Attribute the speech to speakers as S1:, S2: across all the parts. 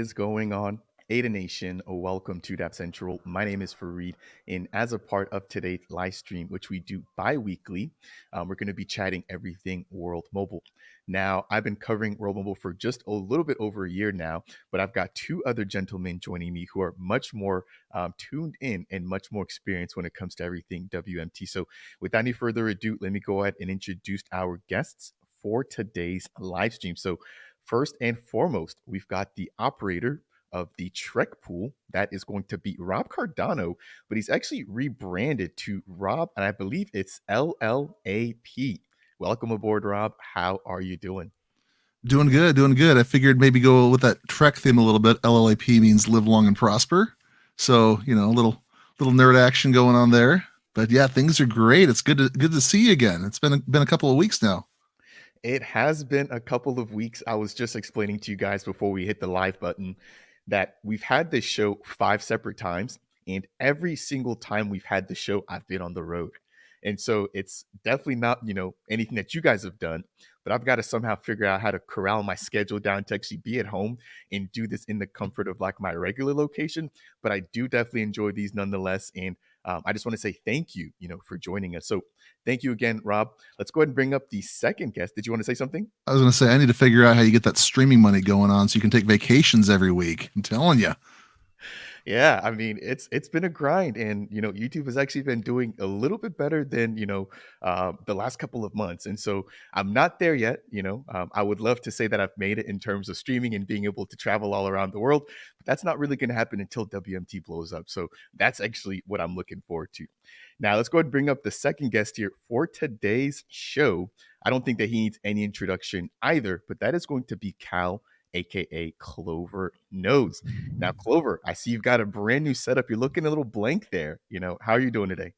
S1: is going on? Ada Nation, welcome to Dap Central. My name is Fareed, and as a part of today's live stream, which we do bi-weekly, we're going to be chatting everything World Mobile. Now, I've been covering World Mobile for just a little bit over a year now, but I've got two other gentlemen joining me who are much more tuned in and much more experienced when it comes to everything WMT. So, without any further ado, let me go ahead and introduce our guests for today's live stream. So, first and foremost, we've got the operator of the Trek pool. That is going to be Rob Cardano, but he's actually rebranded to Rob, and I believe it's LLAP. Welcome aboard, Rob. How are you doing?
S2: Doing good, doing good. I figured maybe go with that Trek theme a little bit. LLAP means live long and prosper. So, a little nerd action going on there. But yeah, things are great. It's good to see you again. It's been a couple of weeks now.
S1: It has been a couple of weeks. I was just explaining to you guys before we hit the live button that we've had this show five separate times, and every single time we've had the show, I've been on the road. And so it's definitely not, anything that you guys have done, but I've got to somehow figure out how to corral my schedule down to actually be at home and do this in the comfort of like my regular location. But I do definitely enjoy these nonetheless. And I just want to say thank you, for joining us. So thank you again, Rob. Let's go ahead and bring up the second guest. Did you want to say something?
S2: I was going to say, I need to figure out how you get that streaming money going on so you can take vacations every week. I'm telling you.
S1: Yeah, I mean, it's been a grind, and YouTube has actually been doing a little bit better than the last couple of months, and so I'm not there yet. I would love to say that I've made it in terms of streaming and being able to travel all around the world, but that's not really going to happen until WMT blows up. So that's actually what I'm looking forward to. Now let's go ahead and bring up the second guest here for today's show. I don't think that he needs any introduction either, but that is going to be Cal, aka Clover Knows. Now, Clover, I see you've got a brand new setup. You're looking a little blank there. How are you doing today?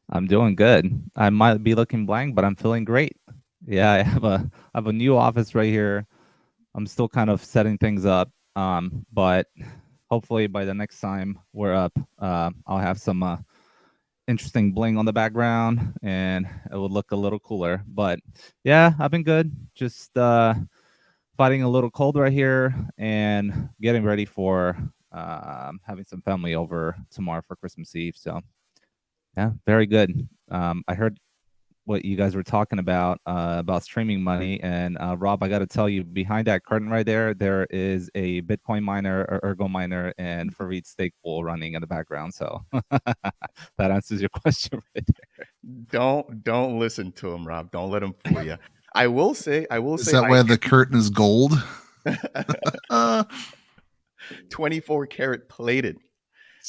S3: I'm doing good. I might be looking blank, but I'm feeling great. Yeah, I have a new office right here. I'm still kind of setting things up. But hopefully by the next time we're up, I'll have some interesting bling on the background and it will look a little cooler. But yeah, I've been good. Just fighting a little cold right here and getting ready for having some family over tomorrow for Christmas Eve. So yeah, very good. I heard what you guys were talking about streaming money, and Rob, I got to tell you, behind that curtain right there is a Bitcoin miner or Ergo miner and Fareed stake pool running in the background. So that answers your question right there.
S1: Don't listen to him, Rob. Don't let him fool you. I will say,
S2: Is that why the curtain is gold?
S1: 24 karat plated.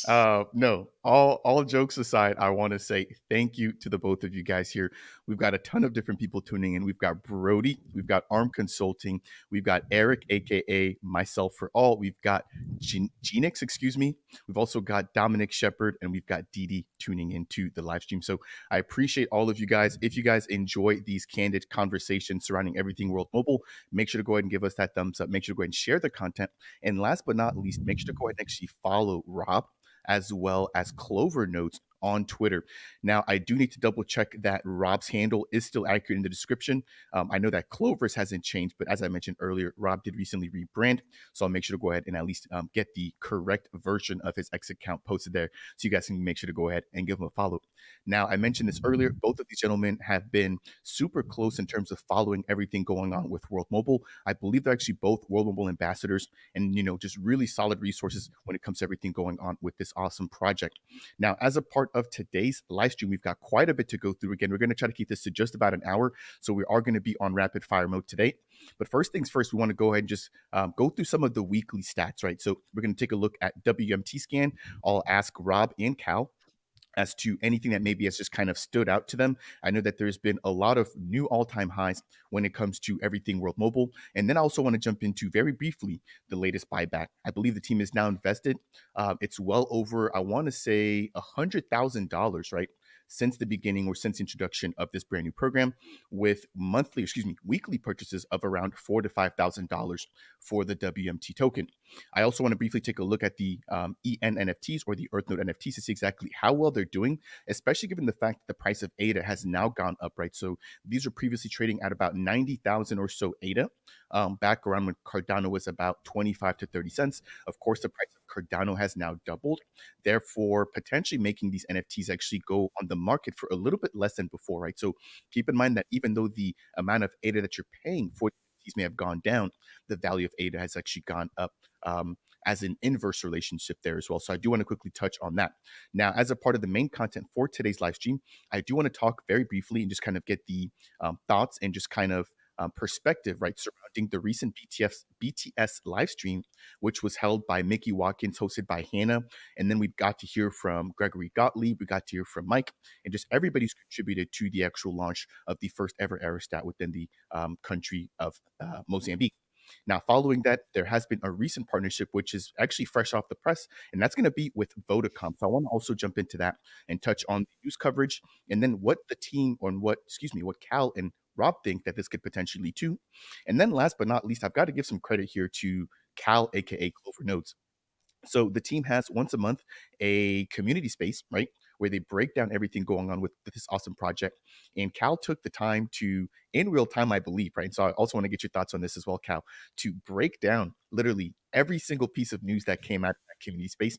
S1: No, all jokes aside, I want to say thank you to the both of you guys here. We've got a ton of different people tuning in. We've got Brody, we've got Arm Consulting, we've got Eric, aka Myself for All, we've got Genix, excuse me. We've also got Dominic Shepard, and we've got Dee tuning into the live stream. So I appreciate all of you guys. If you guys enjoy these candid conversations surrounding everything World Mobile, make sure to go ahead and give us that thumbs up. Make sure to go ahead and share the content. And last but not least, make sure to go ahead and actually follow Rob as well as Clover Notes on Twitter. Now, I do need to double check that Rob's handle is still accurate in the description. I know that Clover's hasn't changed, but as I mentioned earlier, Rob did recently rebrand. So I'll make sure to go ahead and at least get the correct version of his X account posted there. So you guys can make sure to go ahead and give him a follow. Now, I mentioned this earlier. Both of these gentlemen have been super close in terms of following everything going on with World Mobile. I believe they're actually both World Mobile ambassadors and, just really solid resources when it comes to everything going on with this awesome project. Now, as a part of today's live stream, we've got quite a bit to go through. Again, we're going to try to keep this to just about an hour. So we are going to be on rapid fire mode today. But first things first, we want to go ahead and just go through some of the weekly stats, right? So we're going to take a look at WMT scan. I'll ask Rob and Cal as to anything that maybe has just kind of stood out to them. I know that there's been a lot of new all-time highs when it comes to everything World Mobile. And then I also want to jump into very briefly the latest buyback. I believe the team is now invested. It's well over, I want to say $100,000, right? since the beginning or since introduction of this brand new program, with weekly purchases of around $4,000 to $5,000 for the WMT token. I also want to briefly take a look at the EN NFTs, or the Earth Node NFTs, to see exactly how well they're doing, especially given the fact that the price of ADA has now gone up, right? So these were previously trading at about 90,000 or so ADA, back around when Cardano was about 25 to 30 cents. Of course, the price of Cardano has now doubled, therefore potentially making these NFTs actually go on the market for a little bit less than before, right? So keep in mind that even though the amount of ADA that you're paying for these may have gone down, the value of ADA has actually gone up, as an inverse relationship there as well. So I do want to quickly touch on that. Now, as a part of the main content for today's live stream, I do want to talk very briefly and just kind of get the thoughts and just kind of perspective, right, surrounding the recent BTS live stream, which was held by Mickey Watkins, hosted by Hannah. And then we got to hear from Gregory Gottlieb, we got to hear from Mike, and just everybody who's contributed to the actual launch of the first ever aerostat within the country of Mozambique. Now, following that, there has been a recent partnership, which is actually fresh off the press, and that's going to be with Vodacom. So I want to also jump into that and touch on the news coverage, and then what the team, or what Cal and Rob think that this could potentially lead to. And then last but not least, I've got to give some credit here to Cal, aka Clover Nodes. So the team has once a month a community space, right, where they break down everything going on with this awesome project. And Cal took the time to, in real time, I believe, right? And so I also want to get your thoughts on this as well, Cal, to break down literally every single piece of news that came out of that community space.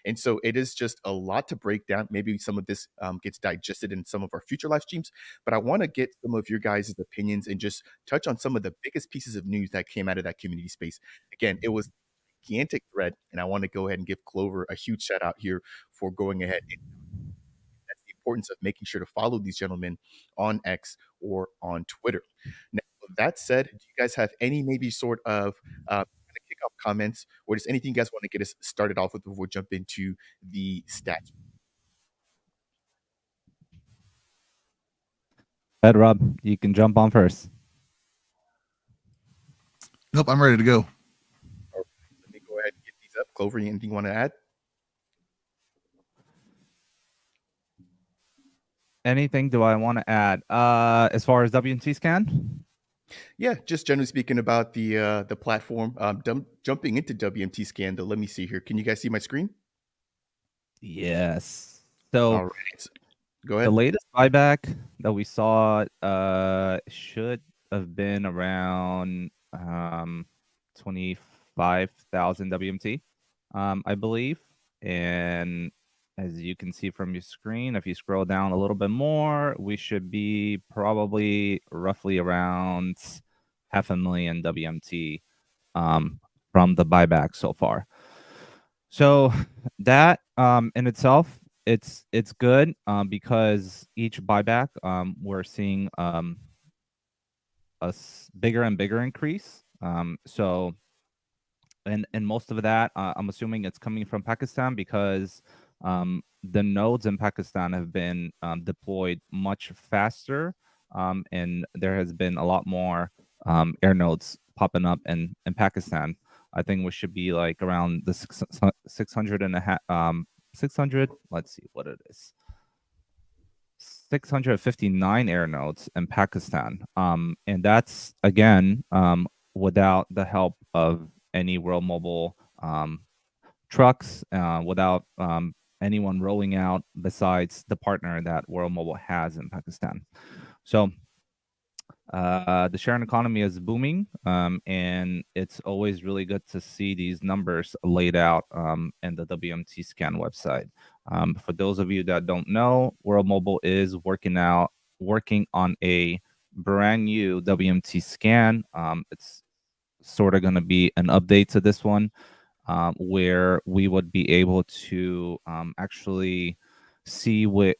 S1: And so it is just a lot to break down. Maybe some of this gets digested in some of our future live streams, but I want to get some of your guys' opinions and just touch on some of the biggest pieces of news that came out of that community space. Again, it was gigantic thread, and I want to go ahead and give Clover a huge shout out here for going ahead. And that's the importance of making sure to follow these gentlemen on X or on Twitter. Now, with that said, do you guys have any maybe sort of kickoff comments, or just anything you guys want to get us started off with before we jump into the stats?
S3: Ed, Rob, you can jump on first.
S2: Nope, I'm ready to go.
S1: All right, let me go ahead and get these up. Clover, anything you want to add?
S3: Anything do I want to add? As far as WNT scan?
S1: Yeah, just generally speaking about the platform. Jumping into WMT scan, though, let me see here. Can you guys see my screen?
S3: Yes. So
S1: All right, go
S3: the
S1: ahead.
S3: latest buyback that we saw should have been around 25,000 WMT, I believe. And as you can see from your screen, if you scroll down a little bit more, we should be probably roughly around 500,000 WMT from the buyback so far. So that in itself, it's good because each buyback we're seeing bigger and bigger increase. So and most of that I'm assuming it's coming from Pakistan because the nodes in Pakistan have been deployed much faster, and there has been a lot more air nodes popping up in Pakistan. I think we should be like around the 600 and a half, 600. Let's see what it is. 659 air nodes in Pakistan. And that's again without the help of any World Mobile trucks, without anyone rolling out besides the partner that World Mobile has in Pakistan. So the sharing economy is booming, and it's always really good to see these numbers laid out in the WMT Scan website. For those of you that don't know, World Mobile is working on a brand new WMT Scan. It's sort of going to be an update to this one, where we would be able to actually see what.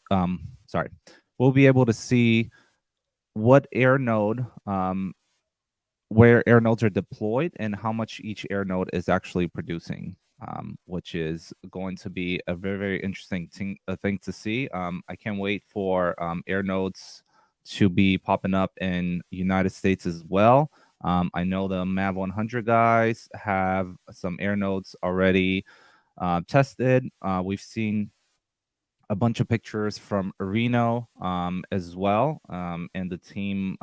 S3: We'll be able to see what air node, where air nodes are deployed and how much each air node is actually producing, which is going to be a very, very interesting thing to see. I can't wait for air nodes to be popping up in United States as well. I know the MAV 100 guys have some air nodes already tested. We've seen a bunch of pictures from Reno as well, and the team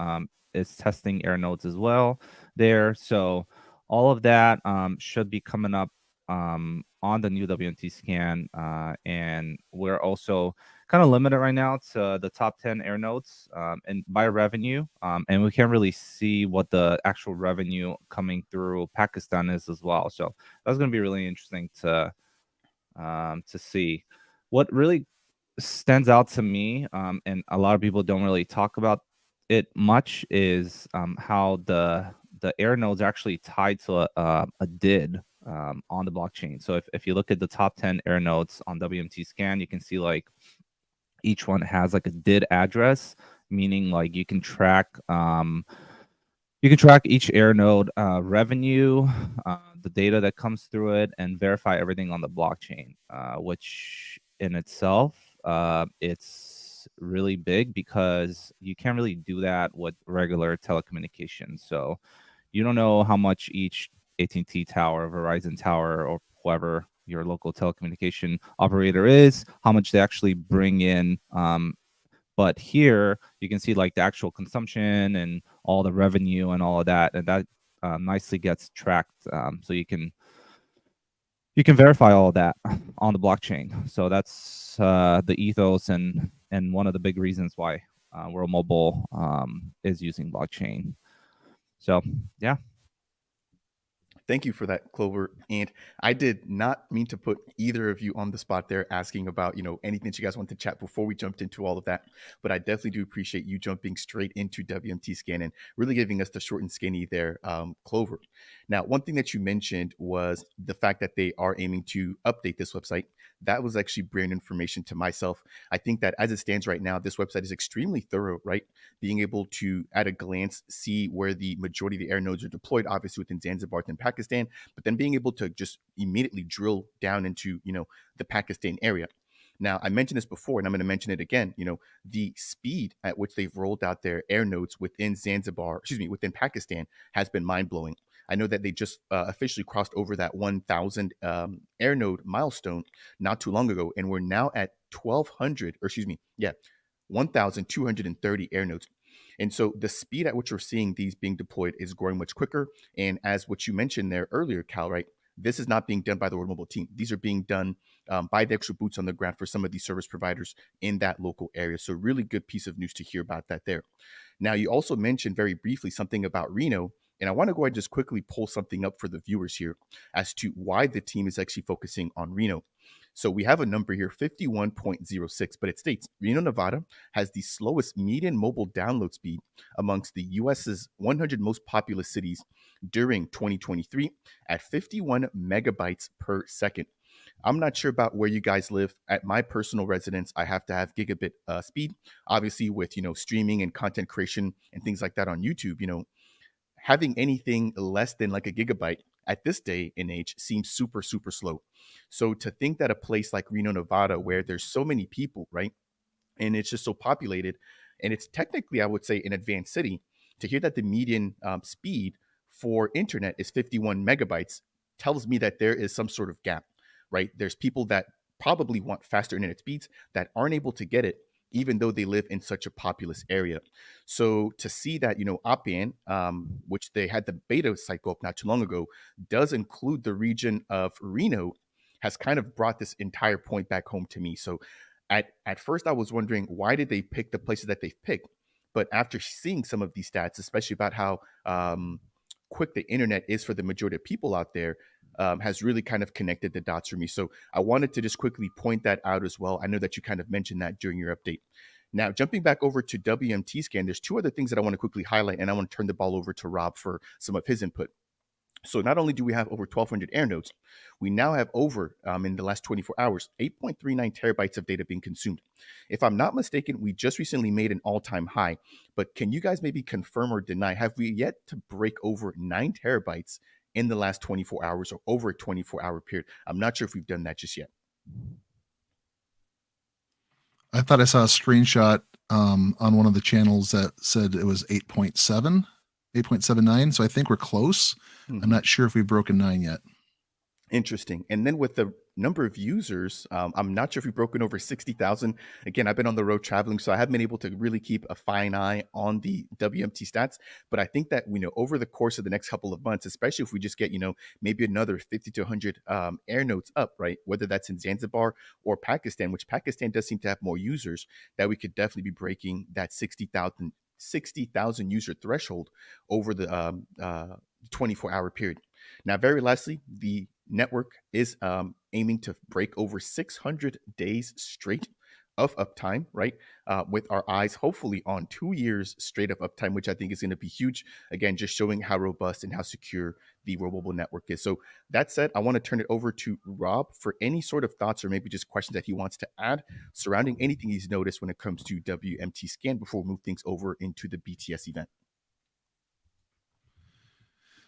S3: is testing air nodes as well there. So all of that should be coming up on the new WNT scan, and we're also kind of limited right now to the top 10 air nodes and by revenue, and we can't really see what the actual revenue coming through Pakistan is as well. So that's going to be really interesting to see. What really stands out to me, and a lot of people don't really talk about it much, is how the air nodes are actually tied to a DID on the blockchain. So if you look at the top 10 air nodes on WMT scan, you can see like each one has like a DID address, meaning like you can track each air node revenue, the data that comes through it, and verify everything on the blockchain, which in itself, it's really big because you can't really do that with regular telecommunications. So you don't know how much each AT&T tower, Verizon tower, or whoever your local telecommunication operator is, how much they actually bring in. But here you can see like the actual consumption and all the revenue and all of that, and that nicely gets tracked. So you can verify all of that on the blockchain. So that's the ethos and one of the big reasons why World Mobile is using blockchain. So yeah.
S1: Thank you for that, Clover. And I did not mean to put either of you on the spot there asking about, anything that you guys want to chat before we jumped into all of that. But I definitely do appreciate you jumping straight into WMT scan and really giving us the short and skinny there, Clover. Now, one thing that you mentioned was the fact that they are aiming to update this website. That was actually brand information to myself. I think that as it stands right now, this website is extremely thorough, right? Being able to, at a glance, see where the majority of the air nodes are deployed, obviously within Zanzibar and Pakistan, but then being able to just immediately drill down into, the Pakistan area. Now, I mentioned this before, and I'm going to mention it again. The speed at which they've rolled out their air nodes within within Pakistan has been mind blowing. I know that they just officially crossed over that 1,000 air node milestone not too long ago, and we're now at 1,200, or excuse me, yeah, 1,230 air nodes. And so the speed at which we're seeing these being deployed is growing much quicker. And as what you mentioned there earlier, Cal, right? This is not being done by the World Mobile team. These are being done by the extra boots on the ground for some of these service providers in that local area. So really good piece of news to hear about that there. Now, you also mentioned very briefly something about Reno. And I want to go ahead and just quickly pull something up for the viewers here as to why the team is actually focusing on Reno. So we have a number here, 51.06, but it states Reno, Nevada has the slowest median mobile download speed amongst the US's 100 most populous cities during 2023 at 51 megabytes per second. I'm not sure about where you guys live. At my personal residence, I have to have gigabit speed. Obviously, with streaming and content creation and things like that on YouTube, having anything less than like a gigabyte at this day and age seems super, super slow. So to think that a place like Reno, Nevada, where there's so many people, right, and it's just so populated, and it's technically, I would say, an advanced city, to hear that the median speed for internet is 51 megabytes tells me that there is some sort of gap, right? There's people that probably want faster internet speeds that aren't able to get it even though they live in such a populous area. So to see that, Oppan, which they had the beta site go up not too long ago, does include the region of Reno, has kind of brought this entire point back home to me. So at first I was wondering, why did they pick the places that they've picked? But after seeing some of these stats, especially about how quick the internet is for the majority of people out there, has really kind of connected the dots for me. So I wanted to just quickly point that out as well. I know that you kind of mentioned that during your update. Now, jumping back over to WMT scan, there's two other things that I want to quickly highlight, and I want to turn the ball over to Rob for some of his input. So not only do we have over 1,200 air nodes, we now have over, in the last 24 hours, 8.39 terabytes of data being consumed. If I'm not mistaken, we just recently made an all-time high, but can you guys maybe confirm or deny, have we yet to break over 9 terabytes in the last 24 hours or over a 24-hour period? I'm not sure if we've done that just yet.
S2: I thought I saw a screenshot on one of the channels that said it was 8.7, 8.79. So I think we're close. I'm not sure if we've broken 9 yet.
S1: Interesting. And then with the number of users, I'm not sure if we've broken over 60,000. Again, I've been on the road traveling, so I haven't been able to really keep a fine eye on the WMT stats. But I think that, over the course of the next couple of months, especially if we just get, maybe another 50 to 100 air nodes up, right? Whether that's in Zanzibar or Pakistan, which Pakistan does seem to have more users, that we could definitely be breaking that 60,000 user threshold over the 24-hour period. Now, very lastly, the network is aiming to break over 600 days straight of uptime, right? With our eyes hopefully on 2 years straight of uptime, which I think is going to be huge. Again, just showing how robust and how secure the World Mobile Network is. So that said, I want to turn it over to Rob for any sort of thoughts or maybe just questions that he wants to add surrounding anything he's noticed when it comes to WMT scan before we move things over into the BTS event.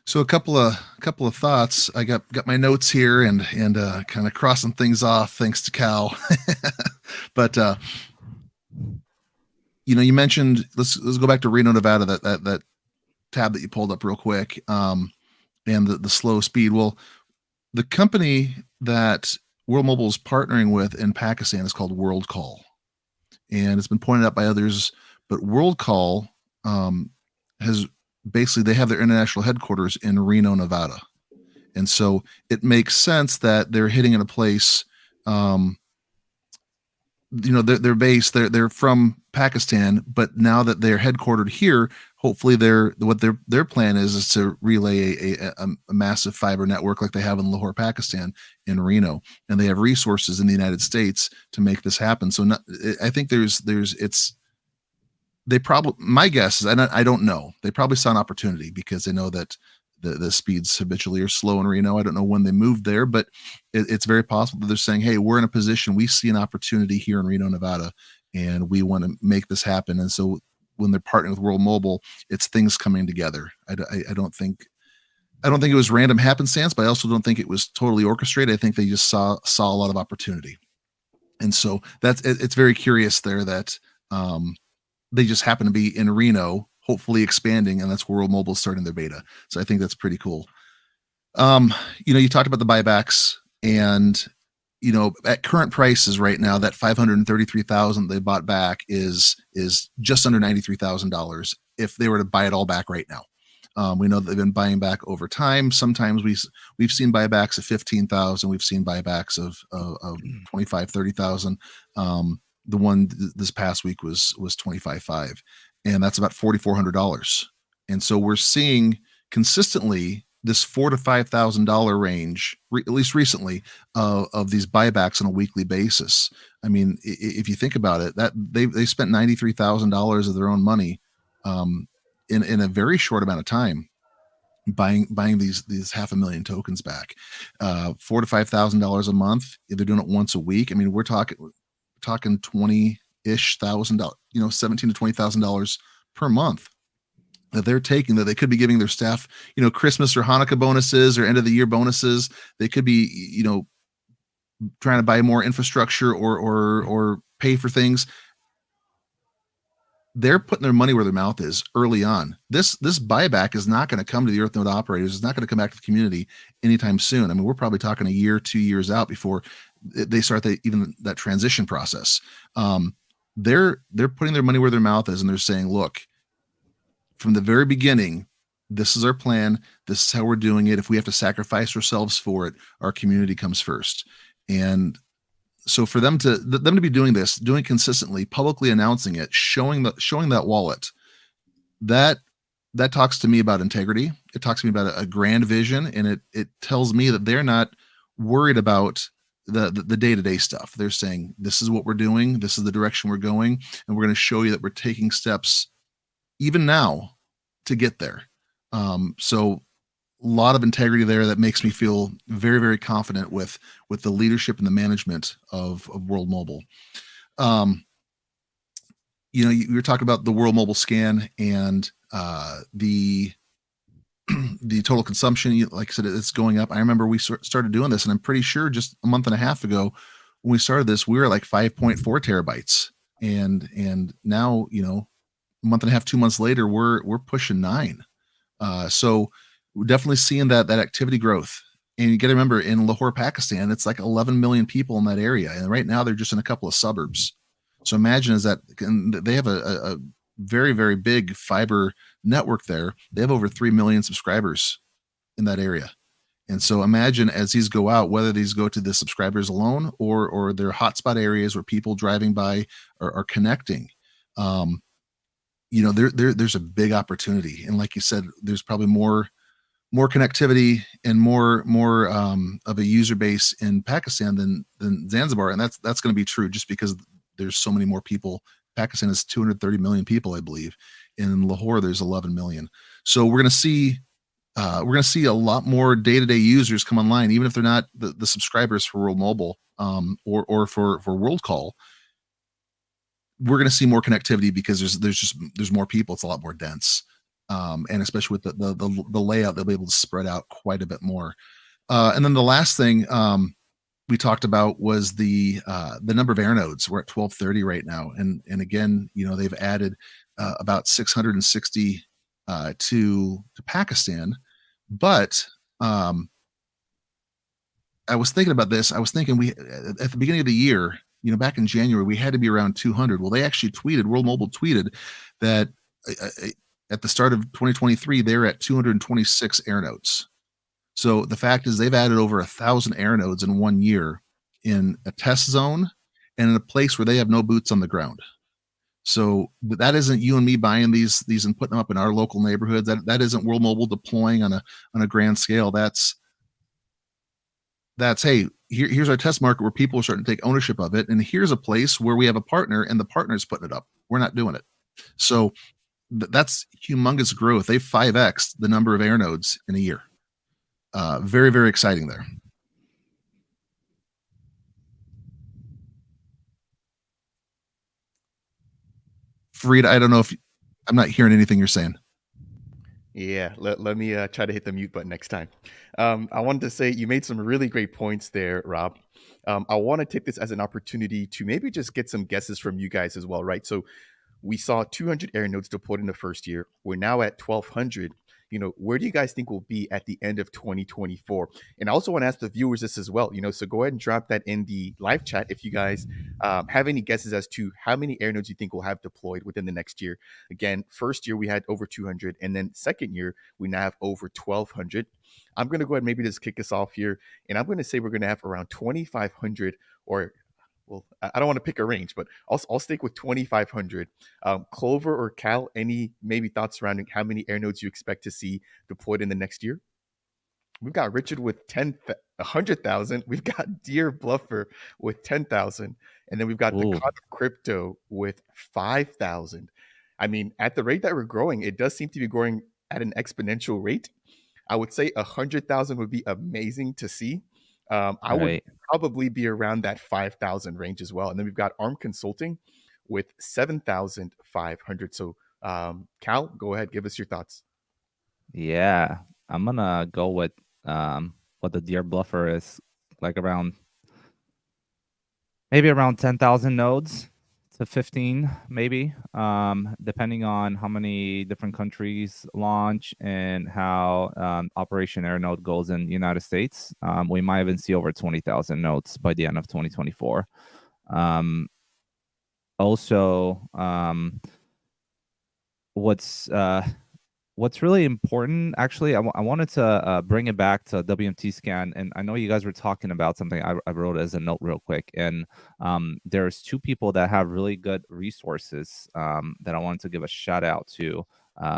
S2: So a couple of thoughts. I got my notes here and kind of crossing things off thanks to Cal. But you mentioned let's go back to Reno, Nevada. That tab that you pulled up real quick, and the slow speed. Well, the company that World Mobile is partnering with in Pakistan is called WorldCall, and it's been pointed out by others. But WorldCall has basically they have their international headquarters in Reno, Nevada, and so it makes sense that they're hitting in a place. They're based. They're from Pakistan, but now that they're headquartered here, hopefully their plan is to relay a massive fiber network like they have in Lahore, Pakistan, in Reno, and they have resources in the United States to make this happen. So I think they probably, my guess is, I don't know, they probably saw an opportunity because they know that the speeds habitually are slow in Reno. I don't know when they moved there, but it's very possible that they're saying, hey, we're in a position, we see an opportunity here in Reno, Nevada, and we want to make this happen. And so when they're partnering with World Mobile, it's things coming together. I don't think it was random happenstance, but I also don't think it was totally orchestrated. I think they just saw a lot of opportunity. And so it's very curious there that they just happen to be in Reno, hopefully expanding, and that's where World Mobile is starting their beta. So I think that's pretty cool. You talked about the buybacks, and at current prices right now, that 533,000 they bought back is just under $93,000 if they were to buy it all back right now. We know that they've been buying back over time. Sometimes we've seen buybacks of 15,000. We've seen buybacks of 25, 30,000. The one this past week was 25.5, and that's about $4,400. And so we're seeing consistently this $4,000 to $5,000 range, at least recently, of these buybacks on a weekly basis. I mean, if you think about it, that they spent $93,000 of their own money in a very short amount of time buying these 500,000 tokens back. $4,000 to $5,000 a month. They're doing it once a week. I mean, we're talking $20-ish thousand, $17,000 to $20,000 per month that they're taking, that they could be giving their staff, Christmas or Hanukkah bonuses or end of the year bonuses. They could be, trying to buy more infrastructure or pay for things. They're putting their money where their mouth is early on. This buyback is not going to come to the Earth Node operators. It's not going to come back to the community anytime soon. I mean, we're probably talking a year, 2 years out before they start that transition process. They're putting their money where their mouth is, and they're saying, look, from the very beginning, this is our plan. This is how we're doing it. If we have to sacrifice ourselves for it, our community comes first. And so for them to be doing this, doing consistently, publicly announcing it, showing that wallet, that talks to me about integrity. It talks to me about a grand vision, and it tells me that they're not worried about the day-to-day stuff. They're saying, this is what we're doing, this is the direction we're going, and we're going to show you that we're taking steps even now to get there. So a lot of integrity there that makes me feel very, very confident with the leadership and the management of World Mobile. You were talking about the World Mobile scan and the total consumption. Like I said, it's going up. I remember we started doing this, and I'm pretty sure just a month and a half ago when we started this, we were like 5.4 terabytes, and now, a month and a half, 2 months later, we're pushing 9. So we're definitely seeing that activity growth. And you got to remember, in Lahore, Pakistan, it's like 11 million people in that area, and right now they're just in a couple of suburbs. So imagine is that they have a very, very big fiber network there. They have over 3 million subscribers in that area. And so imagine as these go out, whether these go to the subscribers alone or their hotspot areas where people driving by are connecting. There's a big opportunity, and like you said, there's probably more connectivity and more of a user base in Pakistan than Zanzibar, and that's going to be true just because there's so many more people. Pakistan is 230 million people, I believe. In Lahore, there's 11 million. So we're going to see a lot more day-to-day users come online, even if they're not the subscribers for World Mobile or for World Call. We're going to see more connectivity because there's more people. It's a lot more dense. And especially with the layout, they'll be able to spread out quite a bit more. And then the last thing we talked about was the number of air nodes. We're at 1230 right now, and again, they've added about 660 to Pakistan. But I was thinking about this. I was thinking we at the beginning of the year, back in January, we had to be around 200. Well, they actually tweeted, World Mobile tweeted that at the start of 2023, they're at 226 air nodes. So the fact is they've added over 1,000 air nodes in 1 year in a test zone and in a place where they have no boots on the ground. So that isn't you and me buying these and putting them up in our local neighborhoods. That isn't World Mobile deploying on a grand scale. That's hey, here's our test market where people are starting to take ownership of it, and here's a place where we have a partner and the partner's putting it up. We're not doing it. So that's humongous growth. They 5x the number of air nodes in a year. Very, very exciting there. Fareed, I don't know if I'm not hearing anything you're saying.
S1: Yeah, let me try to hit the mute button next time. I wanted to say you made some really great points there, Rob. I want to take this as an opportunity to maybe just get some guesses from you guys as well, right? So we saw 200 air nodes deployed in the first year. We're now at 1,200. Where do you guys think we'll be at the end of 2024? And I also want to ask the viewers this as well. So go ahead and drop that in the live chat if you guys have any guesses as to how many air nodes you think we'll have deployed within the next year. Again, first year we had over 200, and then second year we now have over 1,200. I'm going to go ahead and maybe just kick us off here, and I'm going to say we're going to have around 2,500 or well, I don't want to pick a range, but I'll stick with 2,500. Clover or Cal, any maybe thoughts surrounding how many air nodes you expect to see deployed in the next year? We've got Richard with 100,000. We've got Dear Bluffer with 10,000. And then we've got the God of Crypto with 5,000. I mean, at the rate that we're growing, it does seem to be growing at an exponential rate. I would say 100,000 would be amazing to see. I would probably be around that 5,000 range as well. And then we've got ARM Consulting with 7,500. So, Cal, go ahead, give us your thoughts.
S3: Yeah, I'm gonna go with what the Dear Bluffer is, like maybe around 10,000 nodes to 15, maybe, depending on how many different countries launch and how Operation Air Node goes in the United States. We might even see over 20,000 nodes by the end of 2024. What's really important, actually, I wanted to bring it back to WMT scan, and I know you guys were talking about something I wrote as a note real quick, and there's two people that have really good resources that I wanted to give a shout out to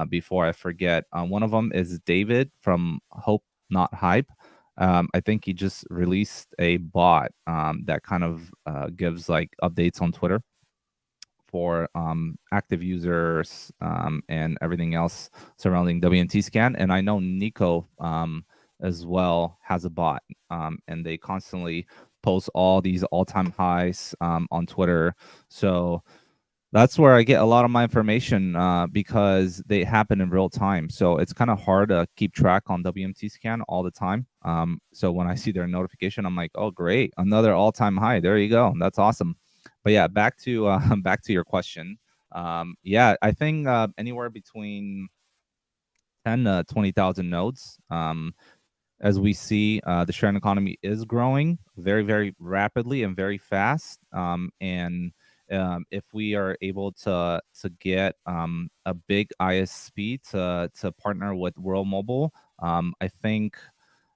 S3: before I forget. One of them is David from Hope Not Hype. I think he just released a bot that kind of gives like updates on Twitter for active users and everything else surrounding WMT scan. And I know Nico as well has a bot, and they constantly post all these all-time highs on Twitter. So that's where I get a lot of my information because they happen in real time. So it's kind of hard to keep track on WMT scan all the time. So when I see their notification, I'm like, oh, great, another all-time high. There you go. That's awesome. But yeah, back to your question. Yeah, I think anywhere between 10 to 20,000 nodes. as we see, the sharing economy is growing very, very rapidly and very fast. And if we are able to get a big ISP to partner with World Mobile, I think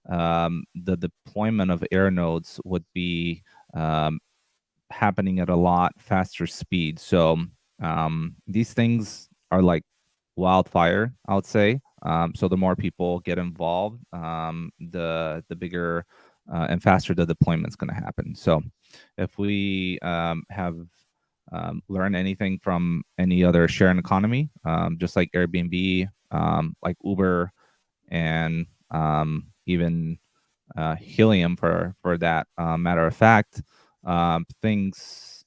S3: the deployment of air nodes would be um, happening at a lot faster speed. So these things are like wildfire, I would say. So the more people get involved, the bigger and faster the deployment's going to happen. So if we have learned anything from any other sharing economy, just like Airbnb, like Uber, and even helium for that matter of fact, things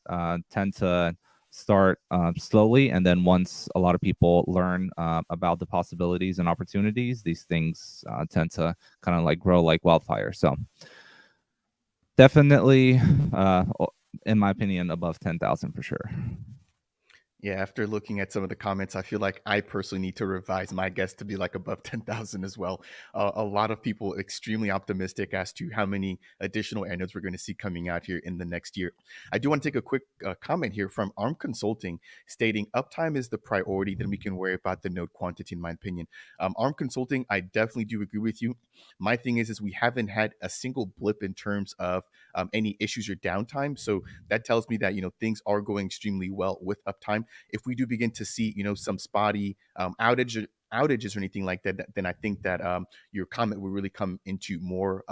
S3: tend to start slowly, and then once a lot of people learn about the possibilities and opportunities, these things tend to kind of like grow like wildfire. So definitely, in my opinion, above 10,000 for sure.
S1: Yeah, after looking at some of the comments, I feel like I personally need to revise my guess to be like above 10,000 as well. A lot of people extremely optimistic as to how many additional air nodes we're going to see coming out here in the next year. I do want to take a quick comment here from ARM Consulting stating uptime is the priority, then we can worry about the node quantity, in my opinion. ARM Consulting, I definitely do agree with you. My thing is we haven't had a single blip in terms of any issues or downtime. So that tells me that, things are going extremely well with uptime. If we do begin to see, some spotty outages or anything like that, then I think that your comment will really come into more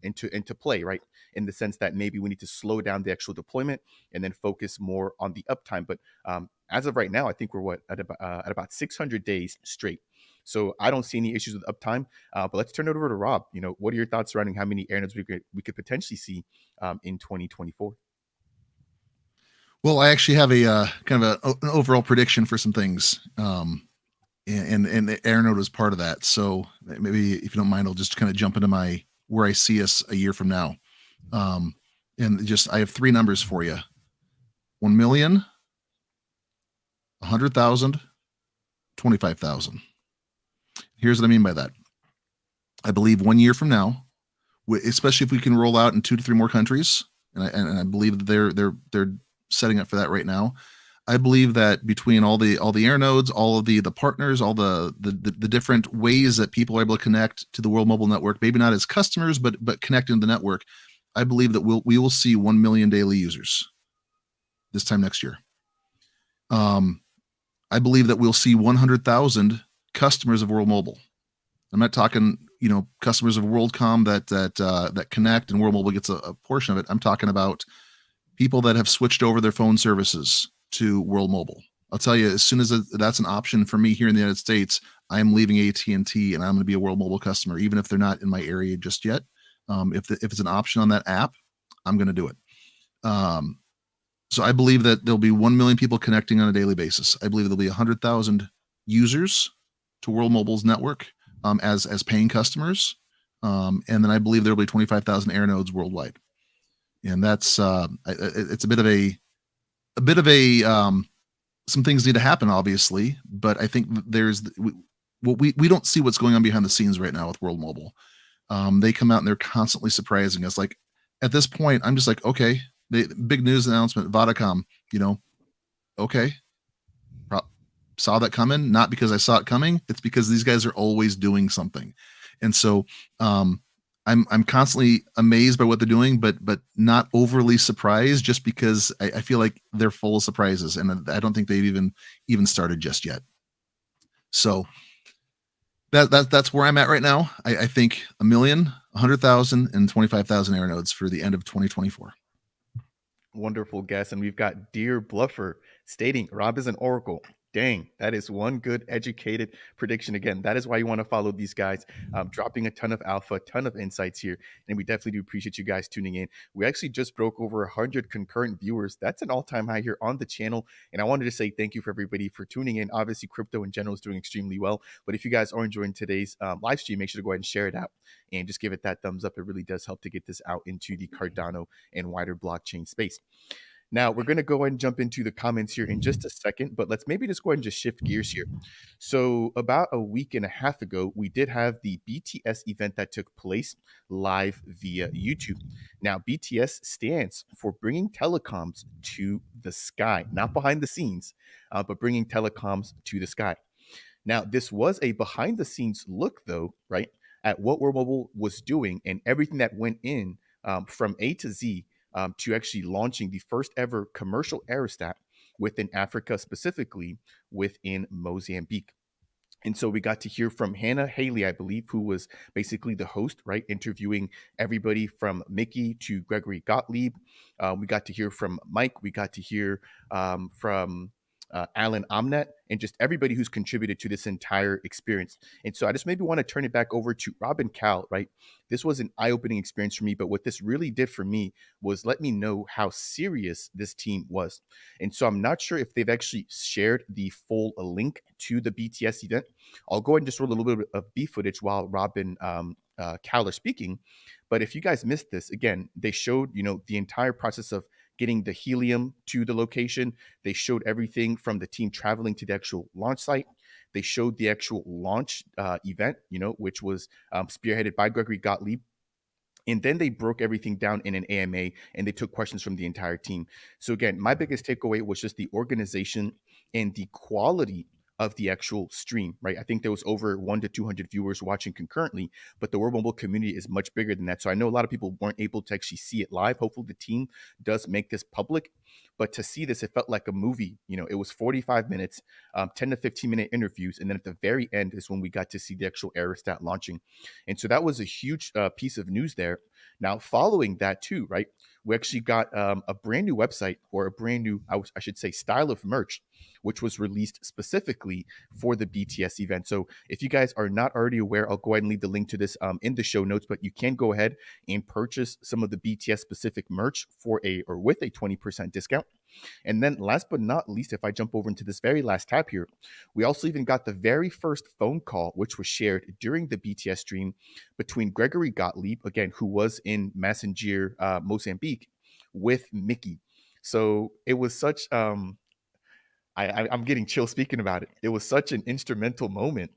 S1: into play, right? In the sense that maybe we need to slow down the actual deployment and then focus more on the uptime. But as of right now, I think we're at about 600 days straight. So I don't see any issues with uptime. But let's turn it over to Rob. What are your thoughts surrounding how many air nodes we could potentially see in 2024?
S2: Well, I actually have a kind of an overall prediction for some things, and the Airnode was part of that. So maybe if you don't mind, I'll just kind of jump into my where I see us a year from now. Um, and just I have three numbers for you: 1,000,000, 100,000, 25,000. Here's what I mean by that. I believe 1 year from now, especially if we can roll out in 2 to 3 more countries, and I believe that they're setting up for that right now. I believe that between all the air nodes, all of the partners, all the different ways that people are able to connect to the World Mobile Network, maybe not as customers, but connecting to the network, I believe that we will see 1 million daily users this time next year. I believe that we'll see 100,000 customers of World Mobile. I'm not talking, customers of WorldCom that connect and World Mobile gets a portion of it. I'm talking about people that have switched over their phone services to World Mobile. I'll tell you, as soon as that's an option for me here in the United States, I'm leaving AT&T and I'm going to be a World Mobile customer, even if they're not in my area just yet. If it's an option on that app, I'm going to do it. So I believe that there'll be 1 million people connecting on a daily basis. I believe there'll be 100,000 users to World Mobile's network as paying customers, and then I believe there'll be 25,000 air nodes worldwide. And that's it's a bit of a some things need to happen, obviously, but I think we don't see what's going on behind the scenes right now with World Mobile. They come out and they're constantly surprising us. Like at this point, I'm just like, okay, big news announcement, Vodacom, okay, saw that coming. Not because I saw it coming. It's because these guys are always doing something, and so I'm constantly amazed by what they're doing, but not overly surprised, just because I feel like they're full of surprises, and I don't think they've even started just yet. So that's where I'm at right now. I think 1,000,000, 100,000, and 25,000 air nodes for the end of 2024.
S1: Wonderful guess. And we've got Dear Bluffer stating Rob is an oracle. Dang, that is one good educated prediction. Again, that is why you want to follow these guys, dropping a ton of alpha, a ton of insights here. And we definitely do appreciate you guys tuning in. We actually just broke over 100 concurrent viewers. That's an all-time high here on the channel. And I wanted to say thank you for everybody for tuning in. Obviously, crypto in general is doing extremely well. But if you guys are enjoying today's live stream, make sure to go ahead and share it out and just give it that thumbs up. It really does help to get this out into the Cardano and wider blockchain space. Now we're going to go ahead and jump into the comments here in just a second, but let's maybe just go ahead and just shift gears here. So about a week and a half ago, we did have the BTS event that took place live via YouTube. Now BTS stands for bringing telecoms to the sky, not behind the scenes, but bringing telecoms to the sky. Now, this was a behind the scenes look, though, right, at what World Mobile was doing and everything that went in from A to Z to actually launching the first ever commercial aerostat within Africa, specifically within Mozambique. And so we got to hear from Hannah Haley, I believe, who was basically the host, right? Interviewing everybody from Mickey to Gregory Gottlieb. We got to hear from Mike. We got to hear from Alan Omnet and just everybody who's contributed to this entire experience. And so I just maybe want to turn it back over to Rob and Cal, right? This was an eye opening experience for me, but what this really did for me was let me know how serious this team was. And so I'm not sure if they've actually shared the full link to the BTS event. I'll go ahead and just roll a little bit of B footage while Rob and Cal are speaking. But if you guys missed this, again, they showed, the entire process of getting the helium to the location. They showed everything from the team traveling to the actual launch site. They showed the actual launch event, which was spearheaded by Gregory Gottlieb. And then they broke everything down in an AMA and they took questions from the entire team. So again, my biggest takeaway was just the organization and the quality of the actual stream, right? I think there was over 1 to 200 viewers watching concurrently, but the World Mobile community is much bigger than that. So I know a lot of people weren't able to actually see it live. Hopefully the team does make this public, but to see this, it felt like a movie. It was 45 minutes, 10 to 15-minute interviews. And then at the very end is when we got to see the actual aerostat launching. And so that was a huge piece of news there. Now, following that too, right, we actually got a brand new website, or a brand new, I should say, style of merch, which was released specifically for the BTS event. So if you guys are not already aware, I'll go ahead and leave the link to this in the show notes, but you can go ahead and purchase some of the BTS specific merch with a 20% discount. And then last but not least, if I jump over into this very last tab here, we also even got the very first phone call, which was shared during the BTS stream between Gregory Gottlieb, again, who was in Messenger, Mozambique, with Mickey. So it was such, I'm getting chill speaking about it. It was such an instrumental moment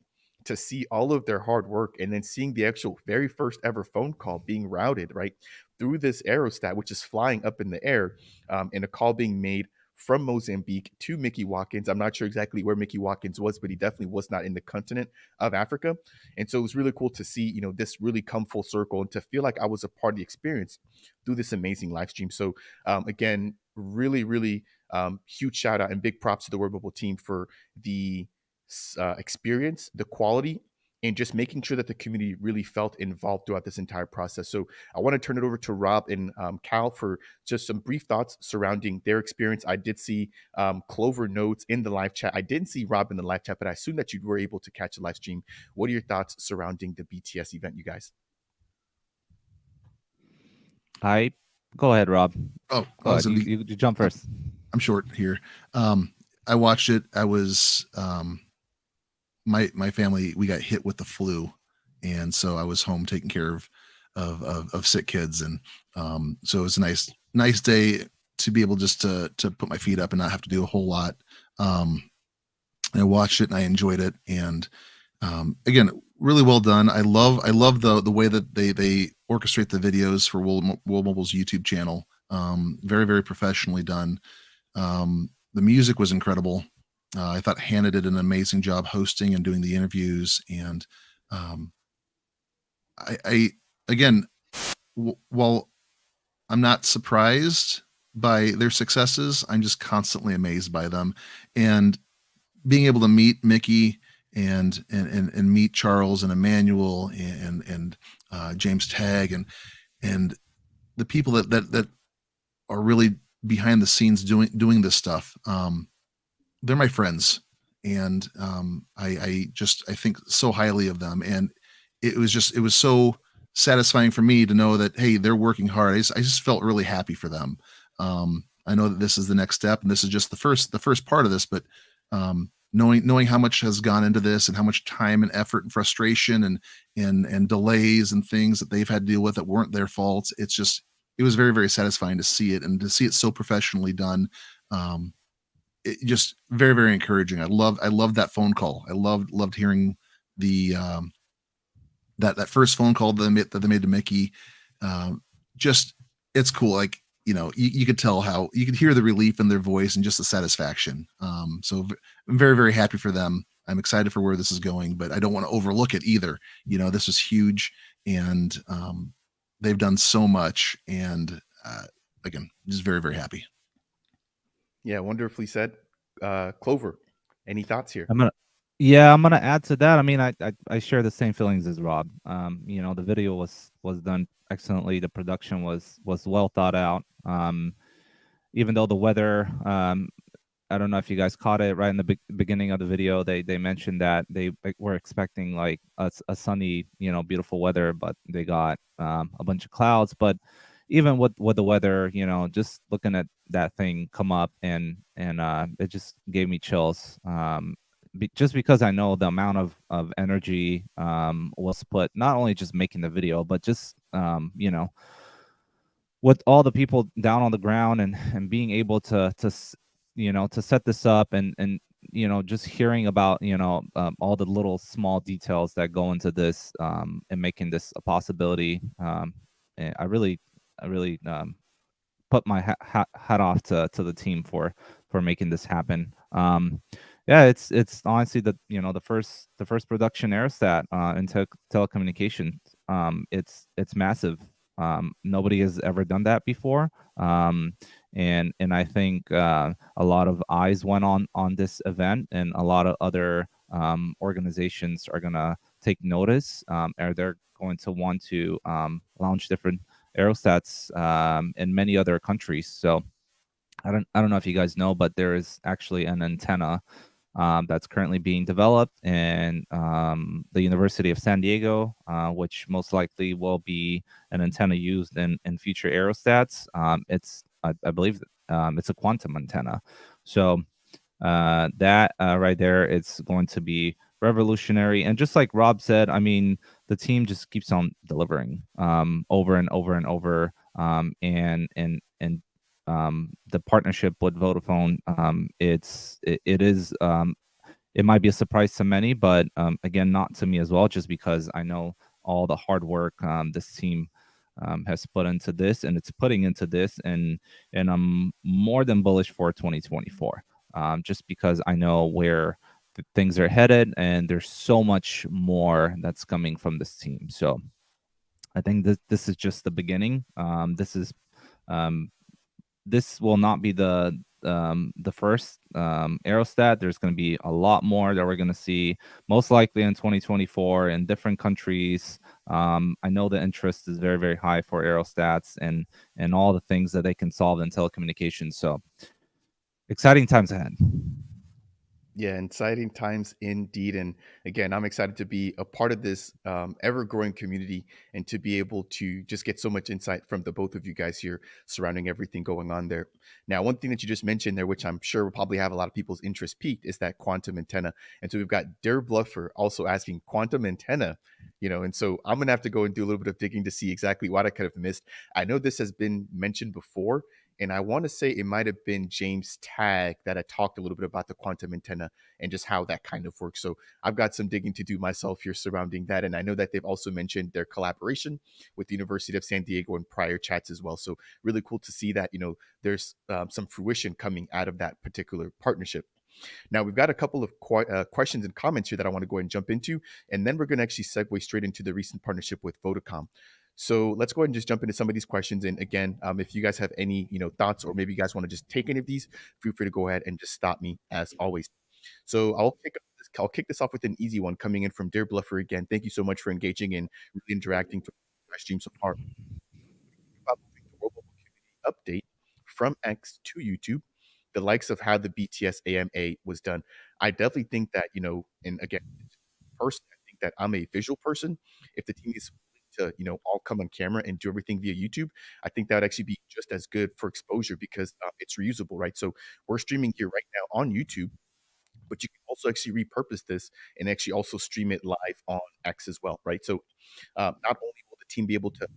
S1: to see all of their hard work and then seeing the actual very first ever phone call being routed right through this aerostat, which is flying up in the air, and a call being made from Mozambique to Mickey Watkins. I'm not sure exactly where Mickey Watkins was, but he definitely was not in the continent of Africa. And so it was really cool to see, this really come full circle and to feel like I was a part of the experience through this amazing live stream. So again, really, really huge shout out and big props to the World Mobile team for the experience, the quality, and just making sure that the community really felt involved throughout this entire process. So I want to turn it over to Rob and Cal for just some brief thoughts surrounding their experience. I did see Clover notes in the live chat. I didn't see Rob in the live chat, but I assume that you were able to catch the live stream. What are your thoughts surrounding the BTS event, you guys?
S3: Go ahead, Rob.
S2: Oh,
S3: Go ahead. You jump first.
S2: I'm short here. I watched it. I was my family, we got hit with the flu, and so I was home taking care of sick kids, and so it was a nice day to be able just to put my feet up and not have to do a whole lot. I watched it and I enjoyed it, and again, really well done. I love the way that they orchestrate the videos for World Mobile's YouTube channel. Very, very professionally done. The music was incredible. I thought Hannah did an amazing job hosting and doing the interviews. And I again, while I'm not surprised by their successes, I'm just constantly amazed by them. And being able to meet Mickey and meet Charles and Emmanuel and James Tagg and the people that are really behind the scenes doing this stuff. They're my friends, and I think so highly of them, and it was so satisfying for me to know that, hey, they're working hard. I just felt really happy for them. I know that this is the next step, and this is just the first part of this, but knowing how much has gone into this and how much time and effort and frustration and delays and things that they've had to deal with that weren't their faults, it's it was very, very satisfying to see it and to see it so professionally done. Um, it just very, very encouraging. I loved that phone call. I loved hearing the that first phone call that they made to Mickey. Um, just it's cool. Like, you could tell how you could hear the relief in their voice and just the satisfaction. So I'm very, very happy for them. I'm excited for where this is going, but I don't want to overlook it either. This was huge, and they've done so much. And again, just very, very happy.
S1: Yeah, wonderfully said. Clover, any thoughts here?
S3: I'm gonna Yeah, I'm gonna add to that. I mean, I share the same feelings as Rob. The video was done excellently. The production was well thought out. Even though the weather, I don't know if you guys caught it right in the beginning of the video. They mentioned that they were expecting like a sunny, beautiful weather, but they got a bunch of clouds. But even with the weather, just looking at that thing come up and it just gave me chills. Just because I know the amount of energy was put not only just making the video, but just with all the people down on the ground and being able to set this up and just hearing about all the little small details that go into this and making this a possibility. And I really put my hat off to the team for making this happen. Yeah, it's honestly the first production aerostat in telecommunications. It's massive. Nobody has ever done that before. And I think a lot of eyes went on this event, and a lot of other organizations are gonna take notice, or they're going to want to launch different aerostats in many other countries. So I don't know if you guys know, but there is actually an antenna that's currently being developed in the University of San Diego, which most likely will be an antenna used in future aerostats. I believe it's a quantum antenna. So that right there, it's going to be revolutionary. And just like Rob said, I mean, the team just keeps on delivering over and over and over. And the partnership with Vodafone, it might be a surprise to many, but again, not to me as well, just because I know all the hard work this team has put into this, and it's putting into this, and I'm more than bullish for 2024, just because I know where things are headed, and there's so much more that's coming from this team. So I think this is just the beginning. Um, this will not be the first aerostat. There's going to be a lot more that we're going to see, most likely in 2024 in different countries. I know the interest is very, very high for aerostats and all the things that they can solve in telecommunications. So exciting times ahead.
S1: Yeah, exciting times indeed. And again, I'm excited to be a part of this ever growing community and to be able to just get so much insight from the both of you guys here surrounding everything going on there. Now, one thing that you just mentioned there, which I'm sure will probably have a lot of people's interest peaked, is that quantum antenna. And so we've got Dare Bluffer also asking quantum antenna. And so I'm going to have to go and do a little bit of digging to see exactly what I could have missed. I know this has been mentioned before, and I want to say it might have been James Tagg that had talked a little bit about the quantum antenna and just how that kind of works. So I've got some digging to do myself here surrounding that. And I know that they've also mentioned their collaboration with the University of San Diego in prior chats as well. So really cool to see that, there's some fruition coming out of that particular partnership. Now, we've got a couple of questions and comments here that I want to go ahead and jump into, and then we're going to actually segue straight into the recent partnership with Vodacom. So let's go ahead and just jump into some of these questions. And again, if you guys have any thoughts, or maybe you guys want to just take any of these, feel free to go ahead and just stop me as always. So I'll kick this off with an easy one coming in from Dear Bluffer again. Thank you so much for engaging and really interacting for my stream so far. About moving the Robo community update from X to YouTube, the likes of how the BTS AMA was done. I definitely think that, and again, personally, I think that I'm a visual person. If the team is willing to, all come on camera and do everything via YouTube, I think that would actually be just as good for exposure because it's reusable, right? So we're streaming here right now on YouTube, but you can also actually repurpose this and actually also stream it live on X as well, right? So not only will the team be able to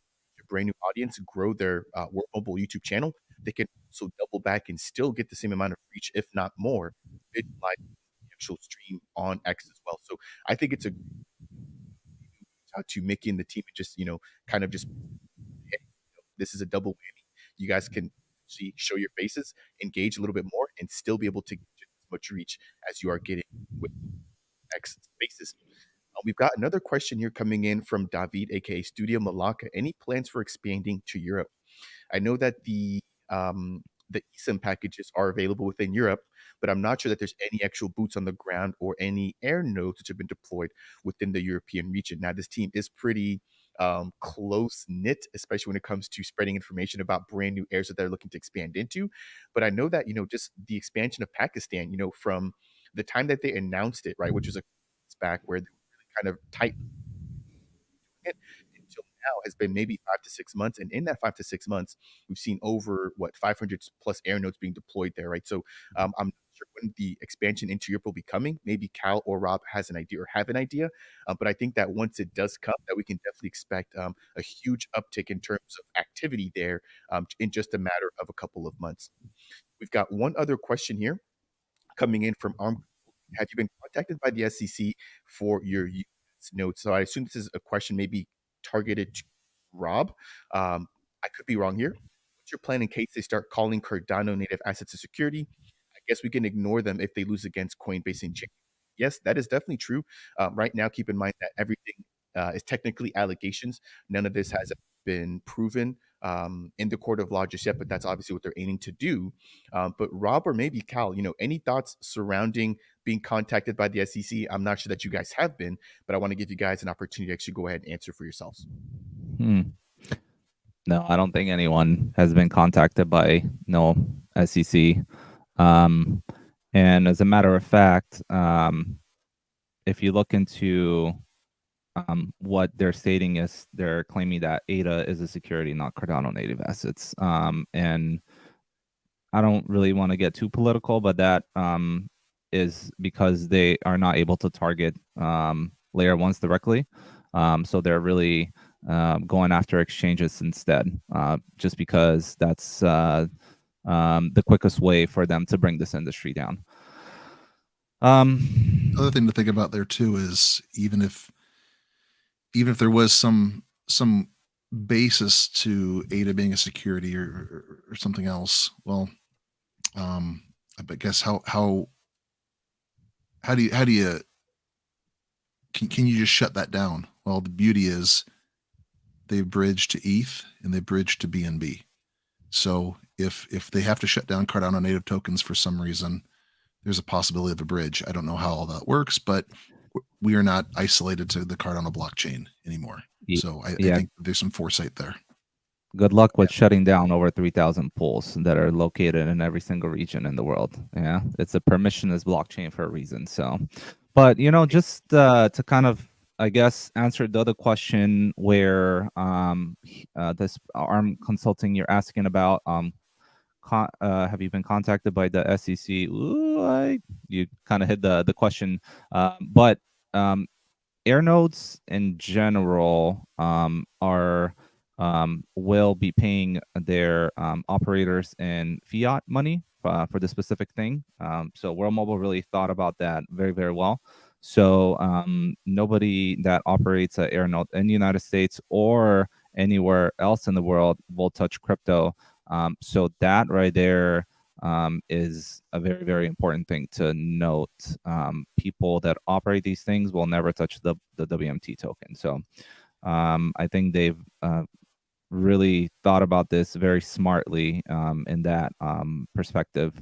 S1: brand new audience grow their World Mobile YouTube channel, they can also double back and still get the same amount of reach, if not more, visualize the actual stream on X as well. So I think it's a to Mickey and the team and just kind of just hey, this is a double whammy. You guys can show your faces, engage a little bit more, and still be able to get as much reach as you are getting with X Spaces. We've got another question here coming in from David, aka Studio Malacca. Any plans for expanding to Europe? I know that the eSIM packages are available within Europe, but I'm not sure that there's any actual boots on the ground or any air nodes which have been deployed within the European region. Now, this team is pretty close knit, especially when it comes to spreading information about brand new airs that they're looking to expand into. But I know that just the expansion of Pakistan, from the time that they announced it, right, which was a back where they were really kind of tight it until now has been maybe 5 to 6 months. And in that 5 to 6 months, we've seen over 500 plus air nodes being deployed there, right? So I'm not sure when the expansion into Europe will be coming. Maybe Cal or Rob has an idea or have an idea. But I think that once it does come, that we can definitely expect a huge uptick in terms of activity there in just a matter of a couple of months. We've got one other question here coming in from Arm. Have you been contacted by the SEC for your US notes? So I assume this is a question maybe targeted to Rob. I could be wrong here. What's your plan in case they start calling Cardano native assets a security? I guess we can ignore them if they lose against Coinbase and Chain. Yes, that is definitely true. Right now, keep in mind that everything is technically allegations. None of this has been proven in the court of law just yet, but that's obviously what they're aiming to do. But Rob or maybe Cal, any thoughts surrounding being contacted by the SEC? I'm not sure that you guys have been, but I want to give you guys an opportunity to actually go ahead and answer for yourselves.
S3: No, I don't think anyone has been contacted by no SEC. And as a matter of fact, if you look into what they're stating is they're claiming that ADA is a security, not Cardano native assets. And I don't really want to get too political, but that is because they are not able to target layer ones directly. So they're really going after exchanges instead, just because that's the quickest way for them to bring this industry down.
S2: Other thing to think about there too is even if there was some basis to ADA being a security or something else, well, I guess how do you can you just shut that down? Well, the beauty is they bridge to ETH and they bridge to BNB. So if they have to shut down Cardano native tokens for some reason, there's a possibility of a bridge. I don't know how all that works, but we are not isolated to the Cardano blockchain anymore. So I think there's some foresight there.
S3: Good luck with shutting down over 3,000 pools that are located in every single region in the world. Yeah, it's a permissionless blockchain for a reason. So, but just to kind of, I guess, answer the other question where this ARM Consulting you're asking about, have you been contacted by the SEC? Ooh, you kind of hit the question, but air nodes in general are will be paying their operators in fiat money for the specific thing. So World Mobile really thought about that very, very well. So nobody that operates an air node in the United States or anywhere else in the world will touch crypto. So that right there is a very, very important thing to note. People that operate these things will never touch the WMT token. So I think they've really thought about this very smartly in that perspective,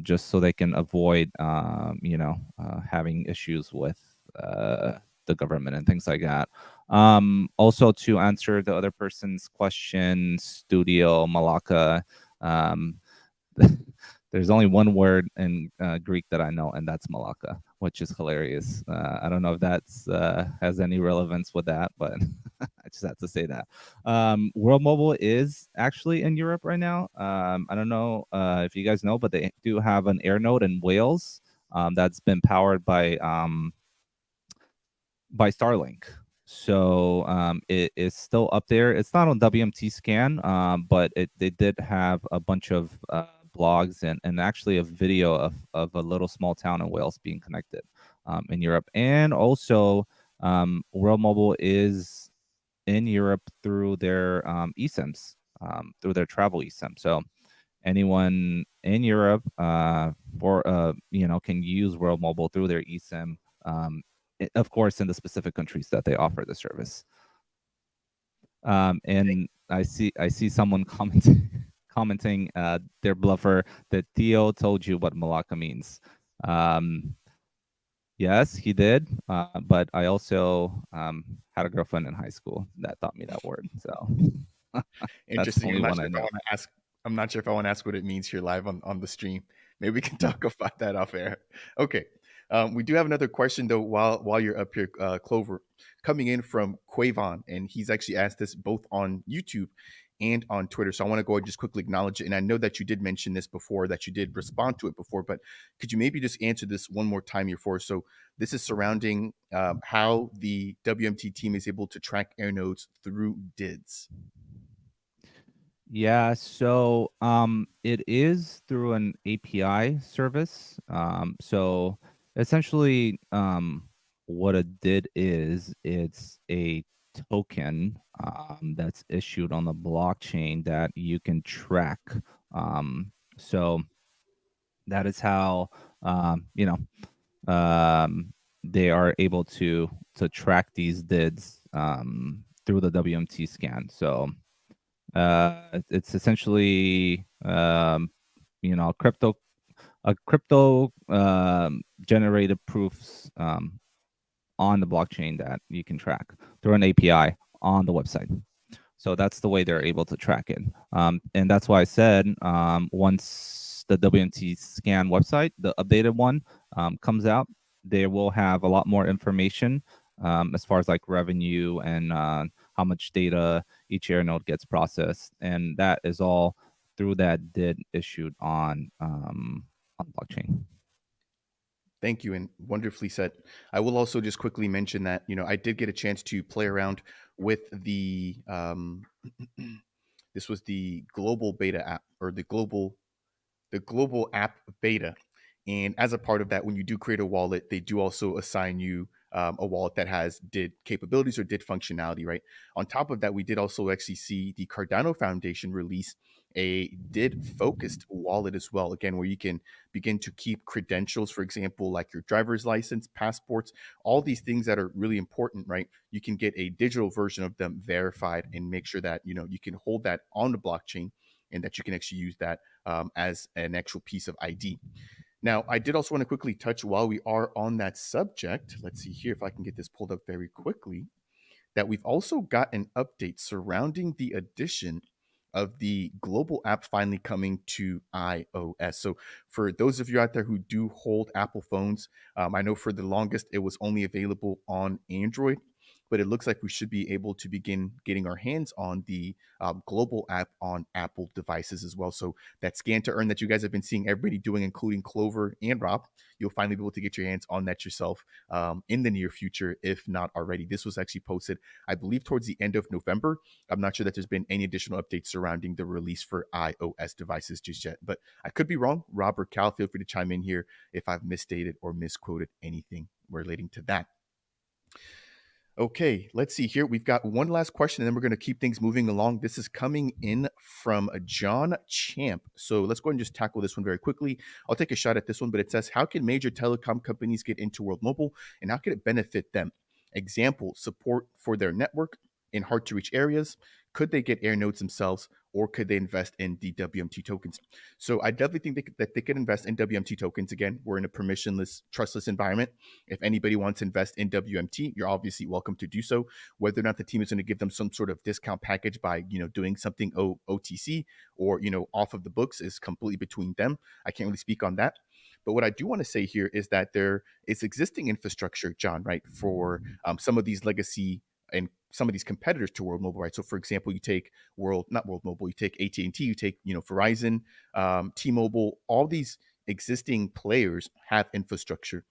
S3: just so they can avoid, having issues with the government and things like that. Also, to answer the other person's question, Studio Malacca, there's only one word in Greek that I know, and that's Malacca, which is hilarious. I don't know if that's has any relevance with that, but I just have to say that. World Mobile is actually in Europe right now. I don't know if you guys know, but they do have an air node in Wales that's been powered by Starlink. So it is still up there. It's not on WMT Scan, but they did have a bunch of blogs and actually a video of a little small town in Wales being connected in Europe. And also, World Mobile is in Europe through their eSIMs, through their travel eSIM. So anyone in Europe for can use World Mobile through their eSIM, of course, in the specific countries that they offer the service. And I see someone commenting their bluffer that Theo told you what Malacca means. Yes, he did. But I also had a girlfriend in high school that taught me that word. So that's the
S1: Interesting.
S3: only one I know.
S1: I'm not sure if I want to ask what it means here live on the stream. Maybe we can talk about that off air. Okay. We do have another question though while you're up here, Clover, coming in from Quavon, and he's actually asked this both on YouTube and on Twitter. So I want to go and just quickly acknowledge it. And I know that you did mention this before, that you did respond to it before, but could you maybe just answer this one more time here for us? So this is surrounding how the WMT team is able to track air nodes through DIDs.
S3: Yeah, so it is through an API service. So essentially, what a DID is, it's a token that's issued on the blockchain that you can track. So that is how they are able to track these DIDs through the WMT scan. So it's essentially crypto generated proofs on the blockchain that you can track through an API on the website. So that's the way they're able to track it. And that's why I said once the WMT scan website, the updated one, comes out, they will have a lot more information as far as like revenue and how much data each air node gets processed. And that is all through that DID issued on blockchain.
S1: Thank you, and wonderfully said. I will also just quickly mention that I did get a chance to play around with the this was the global beta app, or the global app beta. And as a part of that, when you do create a wallet, they do also assign you a wallet that has DID capabilities or DID functionality, right? On top of that, we did also actually see the Cardano Foundation release a DID focused wallet as well. Again, where you can begin to keep credentials, for example, like your driver's license, passports, all these things that are really important, right? You can get a digital version of them verified and make sure that you can hold that on the blockchain, and that you can actually use that as an actual piece of ID. Now, I did also want to quickly touch, while we are on that subject, let's see here if I can get this pulled up very quickly, that we've also got an update surrounding the addition of the global app finally coming to iOS. So, for those of you out there who do hold Apple phones, I know for the longest it was only available on Android, but it looks like we should be able to begin getting our hands on the global app on Apple devices as well. So, that scan to earn that you guys have been seeing everybody doing, including Clover and Rob, you'll finally be able to get your hands on that yourself in the near future, if not already. This was actually posted, I believe, towards the end of November. I'm not sure that there's been any additional updates surrounding the release for iOS devices just yet, but I could be wrong. Rob or Cal, feel free to chime in here if I've misstated or misquoted anything relating to that. Okay, let's see here. We've got one last question, and then we're going to keep things moving along. This is coming in from John Champ. So let's go ahead and just tackle this one very quickly. I'll take a shot at this one, but it says, how can major telecom companies get into World Mobile, and how can it benefit them? Example, support for their network in hard to reach areas. Could they get air nodes themselves, or could they invest in the WMT tokens? So I definitely think that they could invest in WMT tokens. Again, we're in a permissionless, trustless environment. If anybody wants to invest in WMT, you're obviously welcome to do so. Whether or not the team is going to give them some sort of discount package by doing something OTC or off of the books is completely between them. I can't really speak on that. But what I do want to say here is that there is existing infrastructure, John, right, for some of these legacy and some of these competitors to World Mobile, right? So, for example, you take not World Mobile, you take AT&T, you take Verizon, T-Mobile. All these existing players have infrastructure.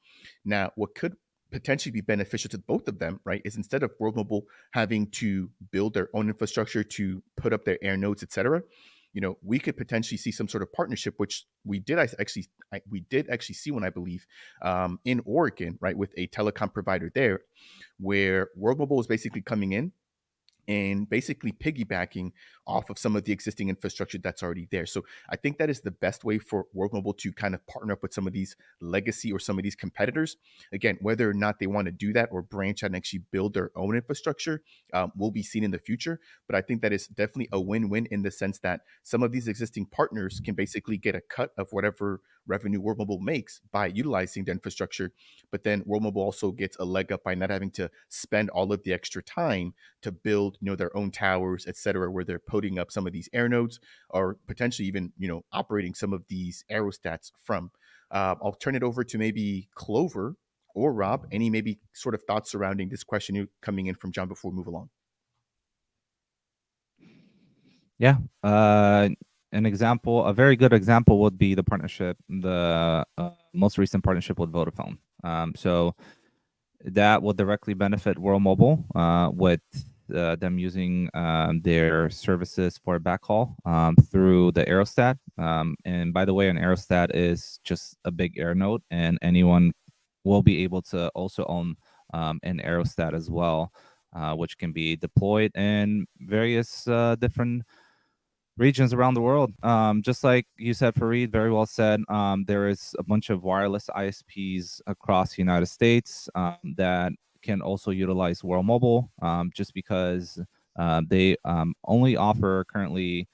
S1: Now, what could potentially be beneficial to both of them, right, is instead of World Mobile having to build their own infrastructure to put up their air nodes, etc., we could potentially see some sort of partnership, which we did actually see one, I believe, in Oregon, right, with a telecom provider there, where World Mobile is basically coming in and basically piggybacking off of some of the existing infrastructure that's already there. So I think that is the best way for World Mobile to kind of partner up with some of these legacy or some of these competitors. Again, whether or not they want to do that or branch out and actually build their own infrastructure will be seen in the future. But I think that is definitely a win-win in the sense that some of these existing partners can basically get a cut of whatever revenue World Mobile makes by utilizing the infrastructure. But then World Mobile also gets a leg up by not having to spend all of the extra time to build their own towers, et cetera, where they're putting up some of these air nodes or potentially even operating some of these aerostats from. I'll turn it over to maybe Clover or Rob. Any maybe sort of thoughts surrounding this question coming in from John before we move along?
S3: Yeah. An example, a very good example would be the partnership, the most recent partnership with Vodafone. So that will directly benefit World Mobile with them using their services for backhaul through the aerostat. And by the way, an aerostat is just a big air node, and anyone will be able to also own an aerostat as well, which can be deployed in various different regions around the world. Just like you said, Fareed, very well said. There is a bunch of wireless ISPs across the United States that can also utilize World Mobile, just because they only offer currently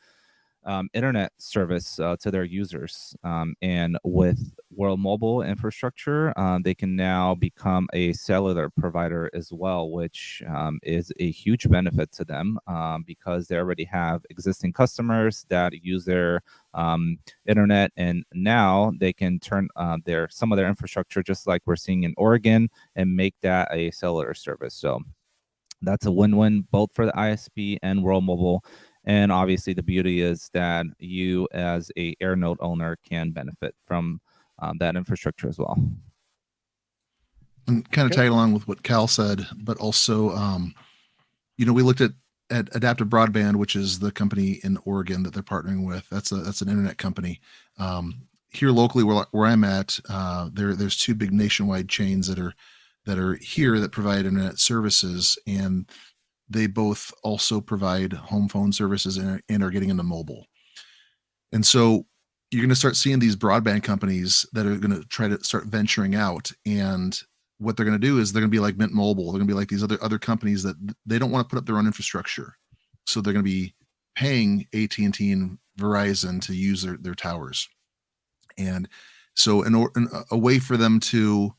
S3: internet service to their users. And with World Mobile infrastructure, they can now become a cellular provider as well, which is a huge benefit to them because they already have existing customers that use their internet, and now they can turn some of their infrastructure, just like we're seeing in Oregon, and make that a cellular service. So that's a win-win both for the ISP and World Mobile. And obviously, the beauty is that you, as a air node owner, can benefit from that infrastructure as well.
S2: And kind of
S1: Okay.
S2: tag along with what Cal said, but also, we looked at Adaptive Broadband, which is the company in Oregon that they're partnering with. That's an internet company. Here locally, where I'm at, there's two big nationwide chains that are here that provide internet services, and they both also provide home phone services and are getting into mobile. And so you're going to start seeing these broadband companies that are going to try to start venturing out. And what they're going to do is they're going to be like Mint Mobile. They're going to be like these other companies that they don't want to put up their own infrastructure. So they're going to be paying AT&T and Verizon to use their towers. And so a way for them to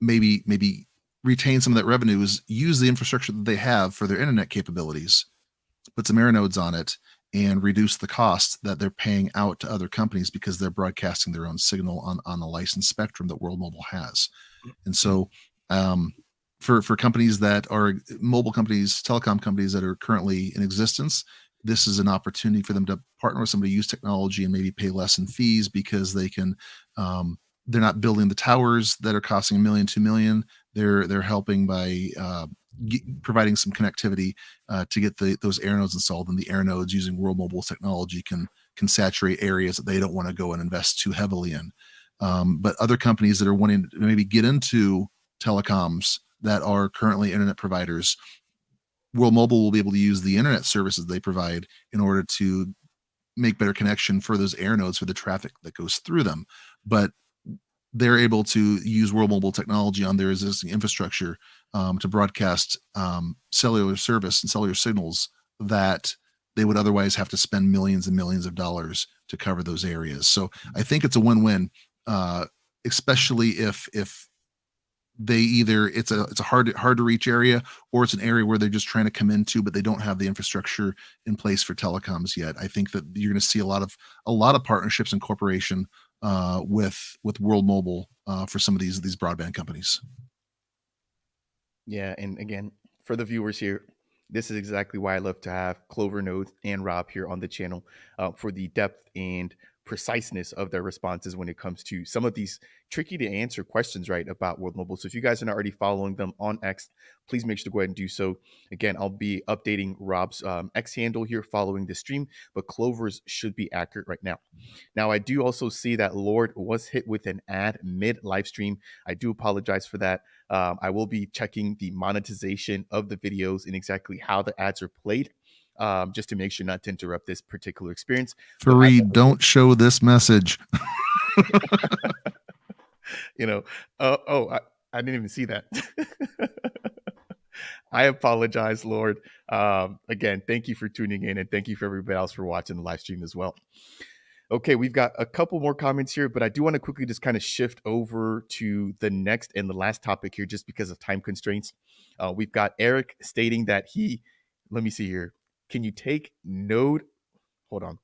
S2: maybe retain some of that revenue is use the infrastructure that they have for their internet capabilities, put some air nodes on it, and reduce the cost that they're paying out to other companies because they're broadcasting their own signal on the licensed spectrum that World Mobile has. And so for companies that are mobile companies, telecom companies that are currently in existence, this is an opportunity for them to partner with somebody, use technology, and maybe pay less in fees because they can they're not building the towers that are costing $1 million, $2 million. They're helping by providing some connectivity to get those air nodes installed, and the air nodes using World Mobile technology can saturate areas that they don't want to go and invest too heavily in. But other companies that are wanting to maybe get into telecoms that are currently internet providers, World Mobile will be able to use the internet services they provide in order to make better connection for those air nodes for the traffic that goes through them. But they're able to use World Mobile technology on their existing infrastructure to broadcast cellular service and cellular signals that they would otherwise have to spend millions and millions of dollars to cover those areas. So I think it's a win-win, especially if they either it's a hard to reach area, or it's an area where they're just trying to come into, but they don't have the infrastructure in place for telecoms yet. I think that you're going to see a lot of partnerships and cooperation with World Mobile for some of these broadband companies.
S1: Yeah, and again, for the viewers here, this is exactly why I love to have Clover Node and Rob here on the channel for the depth and preciseness of their responses when it comes to some of these tricky to answer questions, right, about World Mobile. So if you guys are not already following them on X, please make sure to go ahead and do so. Again, I'll be updating Rob's X handle here following the stream, but Clover's should be accurate right now. Now, I do also see that Lord was hit with an ad mid live stream. I do apologize for that. I will be checking the monetization of the videos and exactly how the ads are played, just to make sure not to interrupt this particular experience. But
S2: Fareed, don't show this message.
S1: you know, I didn't even see that. I apologize, Lord. Again, thank you for tuning in, and thank you for everybody else for watching the live stream as well. Okay, we've got a couple more comments here, but I do want to quickly just kind of shift over to the next and the last topic here, just because of time constraints. We've got Eric stating that let me see here. Can you take Node? Hold on.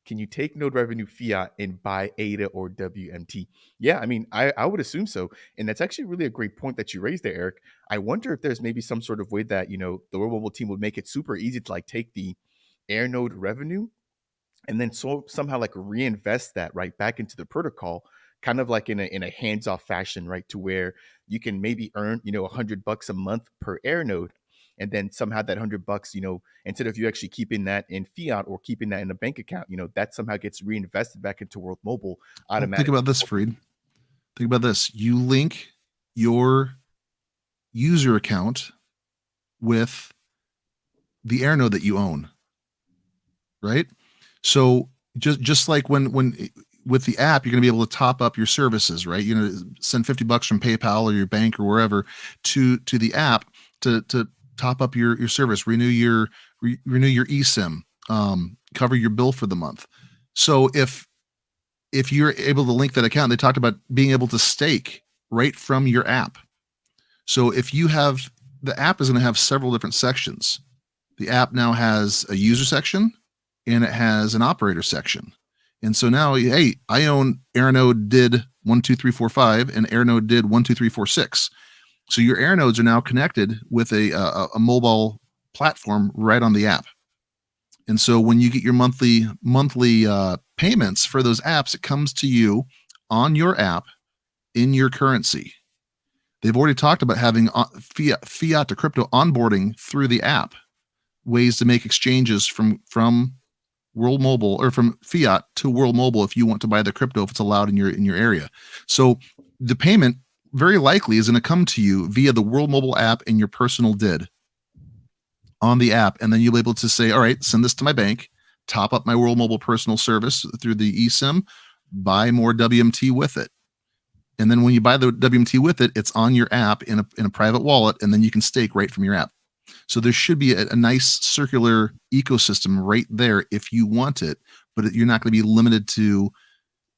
S1: Can you take Node revenue fiat and buy ADA or WMT? Yeah, I mean, I would assume so. And that's actually really a great point that you raised there, Eric. I wonder if there's maybe some sort of way that, the World Mobile team would make it super easy to like take the Air Node revenue and then somehow like reinvest that right back into the protocol, kind of like in a hands-off fashion, right, to where you can maybe earn $100 a month per Air Node, and then somehow that $100, instead of you actually keeping that in fiat or keeping that in a bank account, that somehow gets reinvested back into World Mobile
S2: Well,
S1: automatically.
S2: think about this, Freed. Think about this. You link your user account with the Air node that you own, right? So just like when with the app, you're going to be able to top up your services, right? Send $50 from PayPal or your bank or wherever to the app to top up your service, renew your eSIM, cover your bill for the month. So if you're able to link that account, they talked about being able to stake right from your app. So if you have the app is going to have several different sections. The app now has a user section and it has an operator section. And so now, hey, I own AirNode did 1, 2, 3, 4, 5, and AirNode did 1, 2, 3, 4, 6. So your AirNodes are now connected with a mobile platform right on the app. And so when you get your monthly payments for those apps, it comes to you on your app in your currency. They've already talked about having fiat to crypto onboarding through the app, ways to make exchanges from World Mobile or from fiat to World Mobile if you want to buy the crypto if it's allowed in your area. So the payment very likely is going to come to you via the World Mobile app and your personal DID on the app, and then you'll be able to say, all right, send this to my bank, top up my World Mobile personal service through the eSIM, buy more WMT with it. And then when you buy the WMT with it, it's on your app in a private wallet, and then you can stake right from your app. So there should be a nice circular ecosystem right there if you want it, but you're not going to be limited to,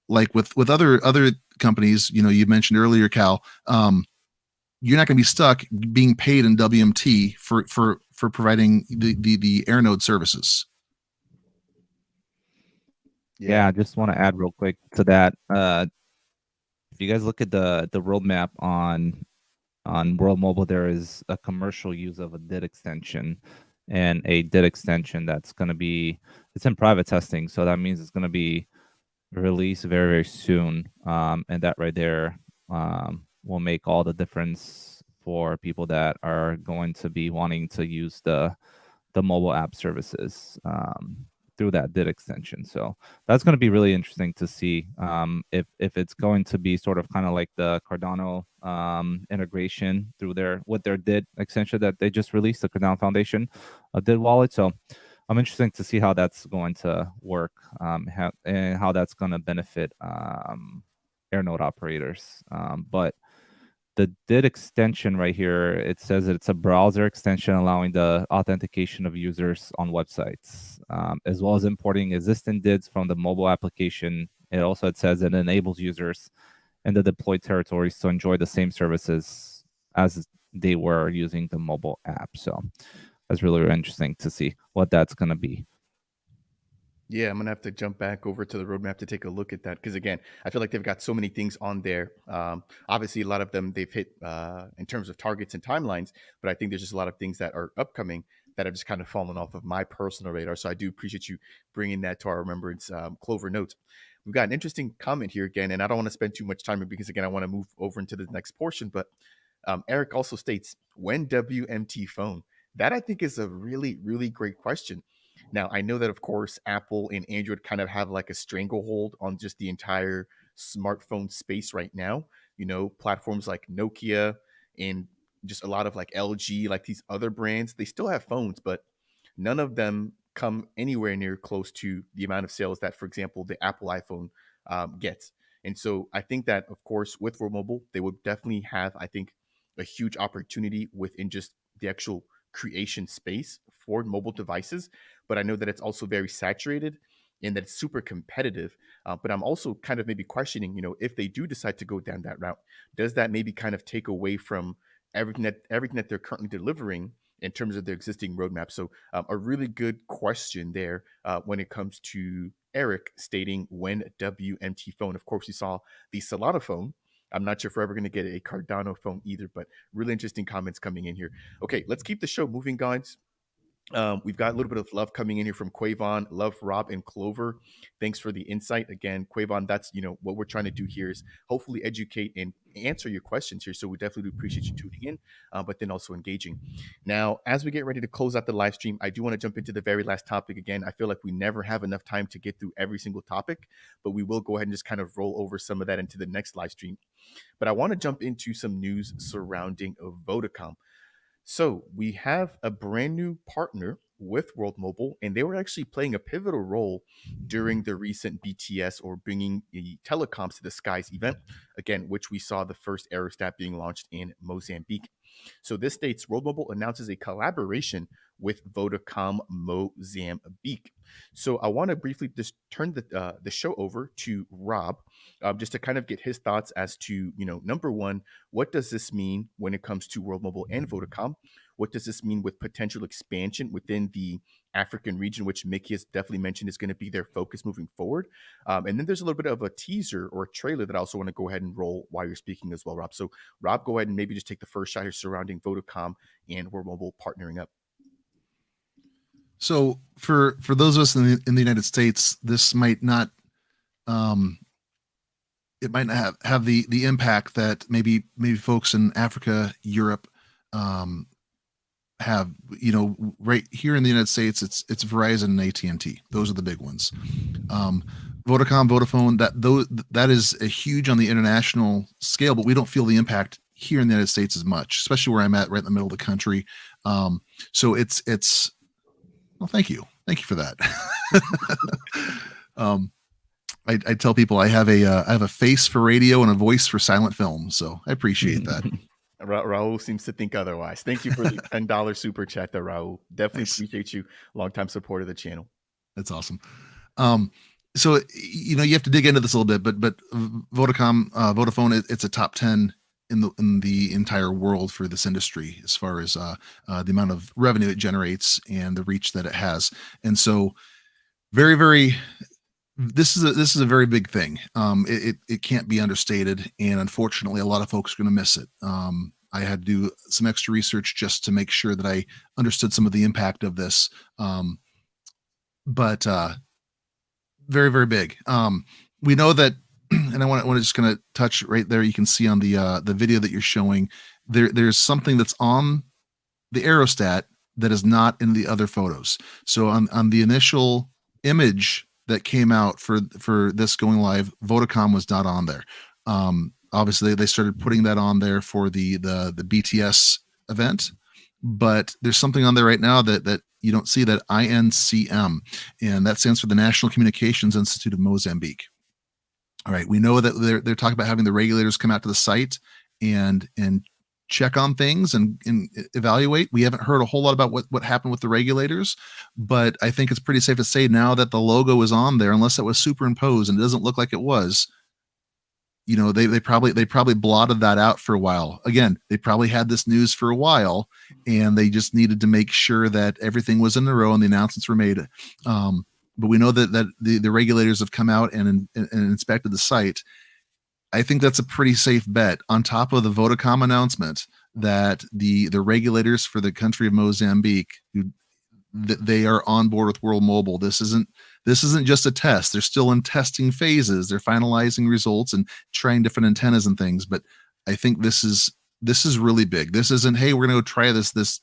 S2: like with other companies. You mentioned earlier, Cal. You're not going to be stuck being paid in WMT for providing the AirNode services.
S3: Yeah, I just want to add real quick to that. If you guys look at the roadmap on World Mobile, there is a commercial use of a DID extension, and a DID extension that's going to be, it's in private testing, so that means it's going to be released very, very soon. And that right there will make all the difference for people that are going to be wanting to use the mobile app services through that DID extension. So that's going to be really interesting to see if it's going to be sort of kind of like the Cardano integration through their DID extension that they just released, the Cardano Foundation DID wallet. So I'm interested to see how that's going to work and how that's going to benefit AirNode operators. But the DID extension right here, it says that it's a browser extension allowing the authentication of users on websites, as well as importing existing DIDs from the mobile application. It says it enables users in the deployed territories to enjoy the same services as they were using the mobile app. So that's really, really interesting to see what that's going to be.
S1: Yeah, I'm gonna have to jump back over to the roadmap to take a look at that because again, I feel like they've got so many things on there. Obviously, a lot of them they've hit in terms of targets and timelines, but I think there's just a lot of things that are upcoming that have just kind of fallen off of my personal radar. So I do appreciate you bringing that to our remembrance, Clover notes. we've got an interesting comment here again, and I don't want to spend too much time because again, I want to move over into the next portion. But Eric also states, when WMT phone? That I think is a really, really great question. Now, I know that, of course, Apple and Android kind of have like a stranglehold on just the entire smartphone space right now. Platforms like Nokia and just a lot of like LG, like these other brands, they still have phones, but none of them come anywhere near close to the amount of sales that, for example, the Apple iPhone gets. And so I think that, of course, with World Mobile, they would definitely have, I think, a huge opportunity within just the actual creation space for mobile devices. But I know that it's also very saturated and that it's super competitive. But I'm also kind of maybe questioning, if they do decide to go down that route, does that maybe kind of take away from everything that they're currently delivering in terms of their existing roadmap? So a really good question there when it comes to Eric stating when WMT phone. Of course, we saw the Solana phone. I'm not sure if we're ever going to get a Cardano phone either, but really interesting comments coming in here. Okay, let's keep the show moving, guys. We've got a little bit of love coming in here from Quavon, Love, Rob, and Clover. Thanks for the insight. Again, Quavon, that's what we're trying to do here is hopefully educate and answer your questions here. So we definitely do appreciate you tuning in, but then also engaging. Now, as we get ready to close out the live stream, I do want to jump into the very last topic. Again, I feel like we never have enough time to get through every single topic, but we will go ahead and just kind of roll over some of that into the next live stream. But I want to jump into some news surrounding Vodacom. So we have a brand new partner with World Mobile, and they were actually playing a pivotal role during the recent BTS or bringing the telecoms to the skies event, again, which we saw the first aerostat being launched in Mozambique. So this states World Mobile announces a collaboration with Vodacom Mozambique. So I want to briefly just turn the show over to Rob, just to kind of get his thoughts as to, number one, what does this mean when it comes to World Mobile and Vodacom? What does this mean with potential expansion within the African region, which Mickey has definitely mentioned is going to be their focus moving forward? And then there's a little bit of a teaser or a trailer that I also want to go ahead and roll while you're speaking as well, Rob. So, Rob, go ahead and maybe just take the first shot here surrounding Vodacom and World Mobile partnering up.
S2: So for those of us in the United States, this might not it might not have the impact that maybe folks in Africa, Europe have. Right here in the United States, it's Verizon and AT&T. Those are the big ones. Vodacom, Vodafone, that is a huge on the international scale, but we don't feel the impact here in the United States as much, especially where I'm at, right in the middle of the country. So it's well, thank you for that. I tell people I have a face for radio and a voice for silent film, so I appreciate that.
S1: Raul seems to think otherwise. Thank you for the $10 super chat there, Raul. Definitely nice. Appreciate you. Longtime supporter of the channel.
S2: That's awesome. So you have to dig into this a little bit, but Vodafone, it's a top 10 in the entire world for this industry as far as the amount of revenue it generates and the reach that it has. And so very, very, this is a very big thing. It can't be understated, and unfortunately a lot of folks are going to miss it. I had to do some extra research just to make sure that I understood some of the impact of this. But very, very big. We know that, and I want to just kind of touch right there. You can see on the video that you're showing there's something that's on the aerostat that is not in the other photos. So on the initial image that came out for this going live, Vodacom was not on there. Obviously they started putting that on there for the BTS event, but there's something on there right now that you don't see, that INCM, and that stands for the National Communications Institute of Mozambique. All right, we know that they're talking about having the regulators come out to the site and check on things and evaluate. We haven't heard a whole lot about what happened with the regulators, but I think it's pretty safe to say now that the logo is on there, unless it was superimposed and it doesn't look like it was, they probably blotted that out for a while. Again, they probably had this news for a while and they just needed to make sure that everything was in a row and the announcements were made. But we know that the regulators have come out and inspected the site. I think that's a pretty safe bet, on top of the Vodacom announcement that the regulators for the country of Mozambique, they are on board with World Mobile. This isn't just a test. They're still in testing phases. They're finalizing results and trying different antennas and things. But I think this is really big. This isn't, hey, we're gonna go try this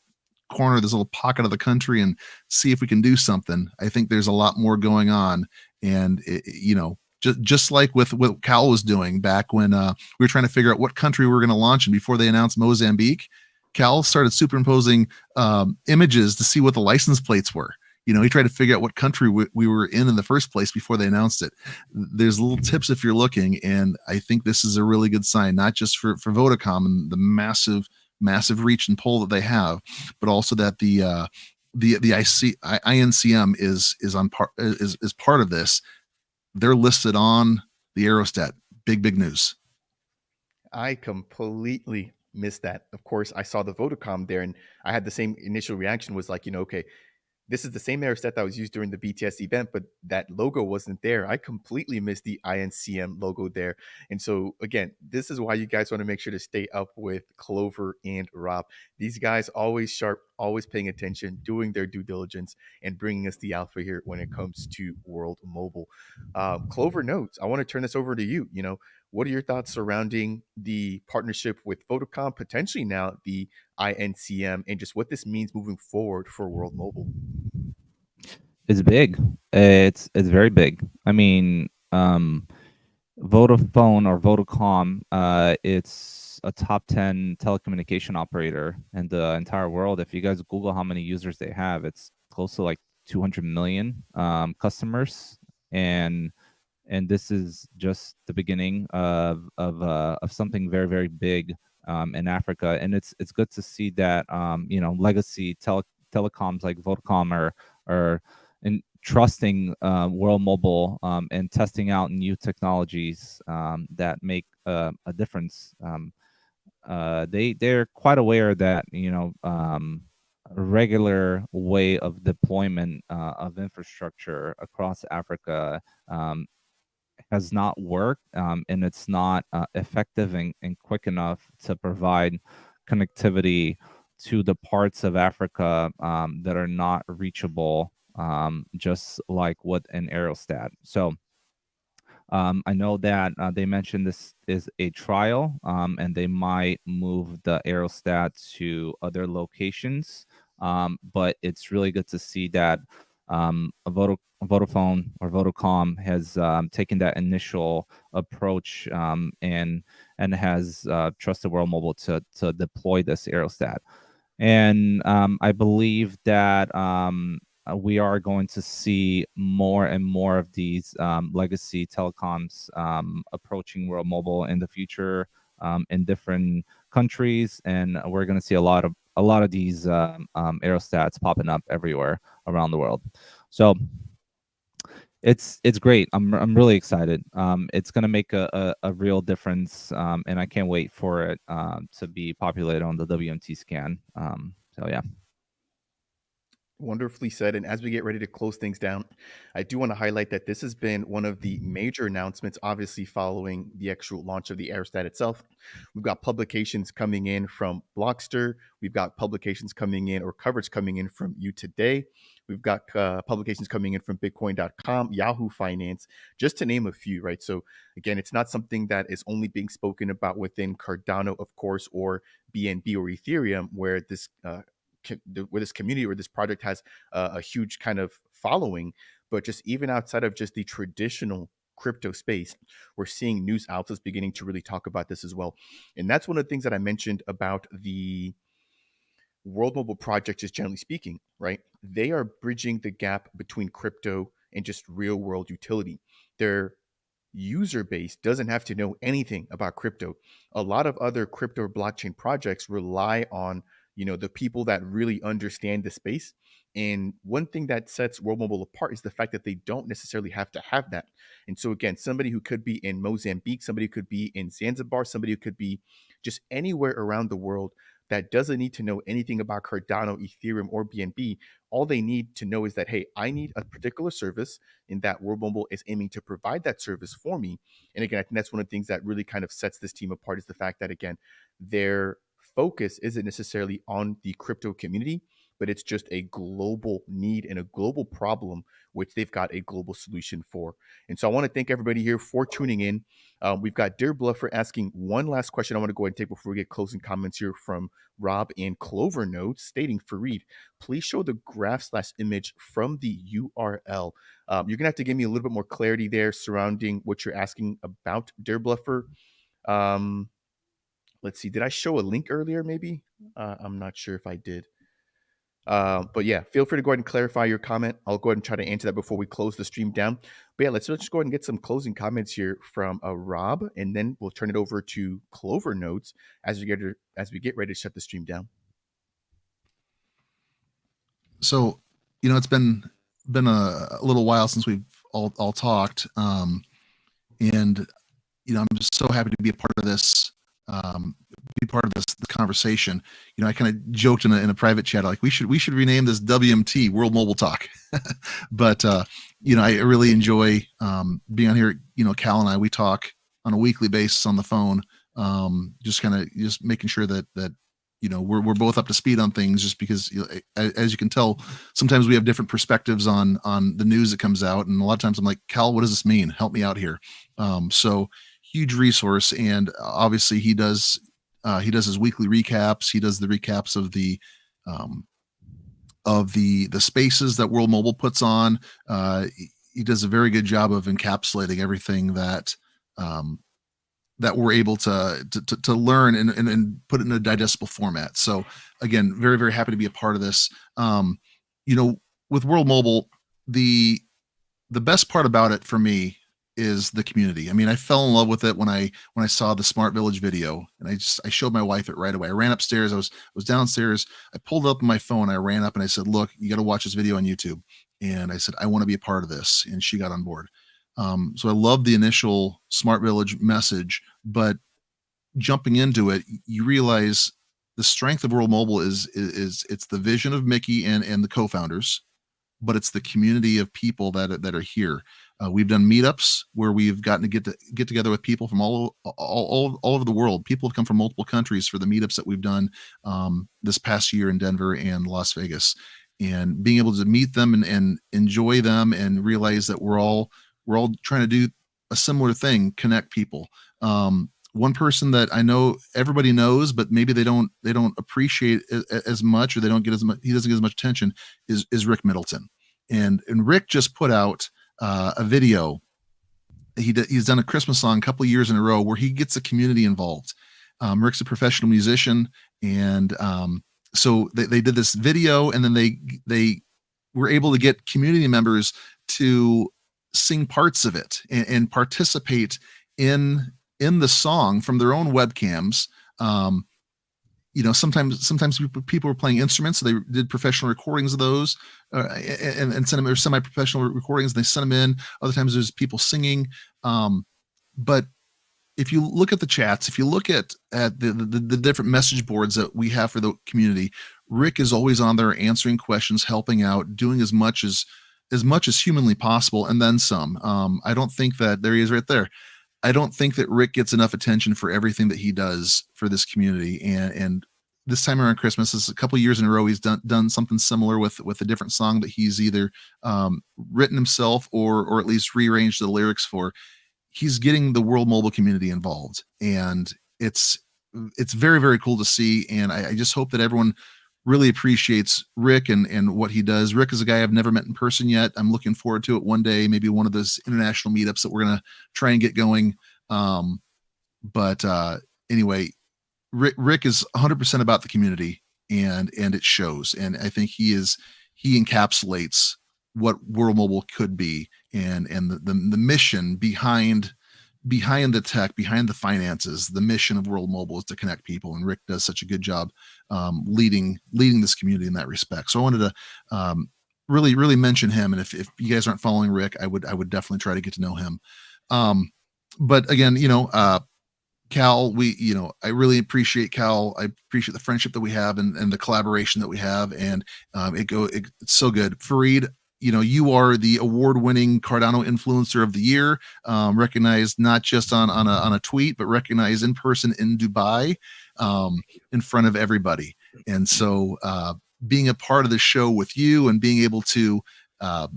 S2: corner, this little pocket of the country and see if we can do something. I think there's a lot more going on. And just like with what Cal was doing back when we were trying to figure out what country we were going to launch in before they announced Mozambique, Cal started superimposing images to see what the license plates were. He tried to figure out what country we were in the first place before they announced it. There's little tips if you're looking, and I think this is a really good sign, not just for Vodacom and the massive reach and pull that they have, but also that the INCM is part of this. They're listed on the Aerostat. Big news.
S1: I completely missed that. Of course, I saw the Vodacom there, and I had the same initial reaction. Was like, okay, this is the same aerostat that was used during the BTS event, but that logo wasn't there. I completely missed the INCM logo there. And so, again, this is why you guys want to make sure to stay up with Clover and Rob. These guys always sharp, always paying attention, doing their due diligence, and bringing us the alpha here when it comes to World Mobile. Clover Notes, I want to turn this over to you. What are your thoughts surrounding the partnership with Vodacom, potentially now the INCM, and just what this means moving forward for World Mobile?
S3: It's big. It's very big. I mean, Vodafone or Vodacom, it's a top 10 telecommunication operator in the entire world. If you guys Google how many users they have, it's close to like 200 million customers, and this is just the beginning of something very, very big in Africa. And it's good to see that legacy telecoms like Vodacom are in trusting World Mobile and testing out new technologies that make a difference. They're quite aware that a regular way of deployment of infrastructure across Africa has not worked, and it's not effective and quick enough to provide connectivity to the parts of Africa that are not reachable, just like with an aerostat. So I know that they mentioned this is a trial, and they might move the aerostat to other locations. But it's really good to see that Vodafone or Vodacom has taken that initial approach, and has trusted World Mobile to deploy this aerostat. And I believe that we are going to see more and more of these legacy telecoms approaching World Mobile in the future, in different countries, and we're going to see a lot of these aerostats popping up everywhere around the world. So it's great. I'm really excited. It's going to make a real difference, and I can't wait for it to be populated on the WMT scan. So yeah.
S1: Wonderfully said. And as we get ready to close things down, I do want to highlight that this has been one of the major announcements, obviously, following the actual launch of the aerostat itself. We've got publications coming in from Blockster. We've got publications coming in, or coverage coming in, from You Today. We've got publications coming in from Bitcoin.com, Yahoo Finance, just to name a few, right? So again, it's not something that is only being spoken about within Cardano, of course, or BNB or Ethereum, where this community or this project has a huge kind of following. But just even outside of just the traditional crypto space, we're seeing news outlets beginning to really talk about this as well. And that's one of the things that I mentioned about the World Mobile project, just generally speaking, right? They are bridging the gap between crypto and just real world utility. Their user base doesn't have to know anything about crypto. A lot of other crypto blockchain projects rely on, the people that really understand the space. And one thing that sets World Mobile apart is the fact that they don't necessarily have to have that. And so again, somebody who could be in Mozambique, somebody who could be in Zanzibar, somebody who could be just anywhere around the world that doesn't need to know anything about Cardano, Ethereum, or BNB. All they need to know is that, hey, I need a particular service, and that World Mobile is aiming to provide that service for me. And again, I think that's one of the things that really kind of sets this team apart, is the fact that, again, their focus isn't necessarily on the crypto community, but it's just a global need and a global problem which they've got a global solution for. And so I want to thank everybody here for tuning in. We've got Dear Bluffer asking one last question I want to go ahead and take before we get closing comments here from Rob and Clover Notes stating, Fareed, please show the graph/image from the URL. You're going to have to give me a little bit more clarity there surrounding what you're asking about, Dear Bluffer. Let's see. Did I show a link earlier, maybe? I'm not sure if I did. But yeah, feel free to go ahead and clarify your comment. I'll go ahead and try to answer that before we close the stream down. But yeah, let's just go ahead and get some closing comments here from Rob, and then we'll turn it over to Clover Notes as we get ready to shut the stream down.
S2: So, it's been a little while since we've all talked, and I'm just so happy to be a part of this. Be part of this conversation. I kind of joked in a private chat, like we should rename this WMT, World Mobile Talk. But I really enjoy being on here. Cal and I, we talk on a weekly basis on the phone, just making sure that we're both up to speed on things, just because as you can tell, sometimes we have different perspectives on the news that comes out, and a lot of times I'm like, Cal, what does this mean? Help me out here. So huge resource, and obviously he does his weekly recaps. He does the recaps of the spaces that World Mobile puts on. He does a very good job of encapsulating everything that we're able to learn and put it in a digestible format. So again, very, very happy to be a part of this. With World Mobile, the best part about it for me is the community. I mean, I fell in love with it when I saw the Smart Village video, and I showed my wife it right away. I ran upstairs. I was downstairs. I pulled up my phone. I ran up and I said, "Look, you got to watch this video on YouTube." And I said, "I want to be a part of this." And she got on board. So I love the initial Smart Village message, but jumping into it, you realize the strength of World Mobile is it's the vision of Mickey and the co-founders, but it's the community of people that are here. We've done meetups where we've gotten to get together with people from all over the world. People have come from multiple countries for the meetups that we've done this past year in Denver and Las Vegas, and being able to meet them and enjoy them and realize that we're all trying to do a similar thing, connect people. One person that I know everybody knows, but maybe they don't appreciate as much, or they don't get as much. He doesn't get as much attention. Is Rick Middleton, and Rick just put out a video. He's done a Christmas song a couple of years in a row where he gets the community involved. Rick's a professional musician, and so they did this video, and then they were able to get community members to sing parts of it and participate in the song from their own webcams. Sometimes people were playing instruments, so they did professional recordings of those, and sent them, or semi-professional recordings. And they sent them in. Other times there's people singing. But if you look at the chats, if you look at the different message boards that we have for the community, Rick is always on there answering questions, helping out, doing as much as humanly possible, and then some. I don't think that there he is right there. I don't think that Rick gets enough attention for everything that he does for this community. And this time around Christmas, this is a couple of years in a row, he's done something similar with a different song that he's either written himself or at least rearranged the lyrics for. He's getting the World Mobile community involved, and it's very, very cool to see. And I just hope that everyone really appreciates Rick and what he does. Rick is a guy I've never met in person yet. I'm looking forward to it one day, maybe one of those international meetups that we're going to try and get going. But anyway, Rick is 100% about the community, and it shows. And I think he encapsulates what World Mobile could be, and the mission behind the tech, behind the finances. The mission of World Mobile is to connect people, and Rick does such a good job leading this community in that respect. So I wanted to really, really mention him. And if you guys aren't following Rick, I would definitely try to get to know him. But again, Cal, I really appreciate Cal. I appreciate the friendship that we have and the collaboration that we have. And it's so good. Fareed, you are the award-winning Cardano Influencer of the Year, recognized not just on a tweet, but recognized in person in Dubai, in front of everybody. And so being a part of the show with you and uh,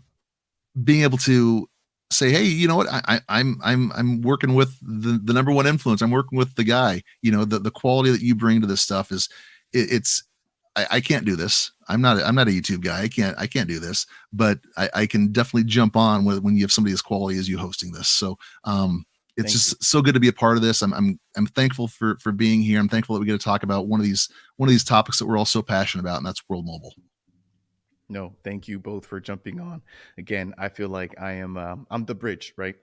S2: being able to say, hey, you know what, I'm working with the number one influence. I'm working with the guy. You know, the quality that you bring to this stuff is it's I can't do this. I'm not a YouTube guy. I can't do this, but I can definitely jump on when you have somebody as quality as you hosting this. So it's
S1: Thank you.
S2: just so good to be a part of this. I'm thankful for being here. I'm thankful that we get to talk about one of these topics that we're all so passionate about, and that's World Mobile.
S1: No, thank you both for jumping on. Again, I feel like I'm the bridge, right?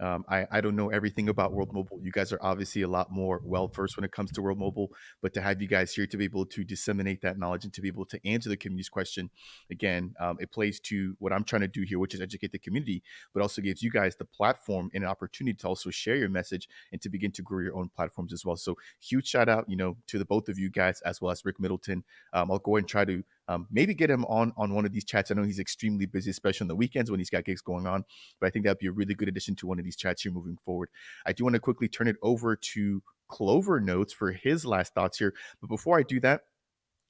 S1: I don't know everything about World Mobile. You guys are obviously a lot more well versed when it comes to World Mobile, but to have you guys here to be able to disseminate that knowledge and to be able to answer the community's question, again, it plays to what I'm trying to do here, which is educate the community, but also gives you guys the platform and an opportunity to also share your message and to begin to grow your own platforms as well. So huge shout out, to the both of you guys as well as Rick Middleton. I'll go ahead and try to maybe get him on one of these chats. I know he's extremely busy, especially on the weekends when he's got gigs going on. But I think that'd be a really good addition to one of these chats here moving forward. I do want to quickly turn it over to Clover Notes for his last thoughts here. But before I do that,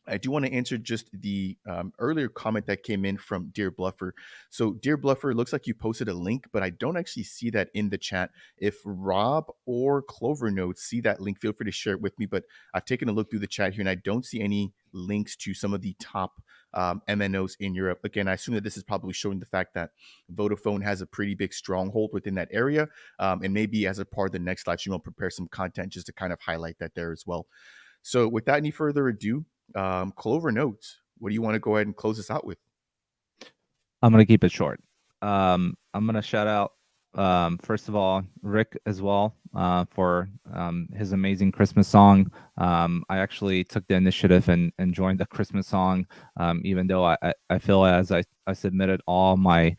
S1: I do want to answer just the earlier comment that came in from Dear Bluffer. So, Dear Bluffer, it looks like you posted a link, but I don't actually see that in the chat. If Rob or Clover Notes see that link, feel free to share it with me. But I've taken a look through the chat here and I don't see any links to some of the top MNOs in Europe. Again, I assume that this is probably showing the fact that Vodafone has a pretty big stronghold within that area. And maybe as a part of the next live stream, I'll prepare some content just to kind of highlight that there as well. So, without any further ado, Clover Notes, what do you want to go ahead and close this out with?
S3: I'm gonna keep it short. I'm gonna shout out first of all Rick as well for his amazing Christmas song. I actually took the initiative and joined the Christmas song, even though I feel as I submitted all my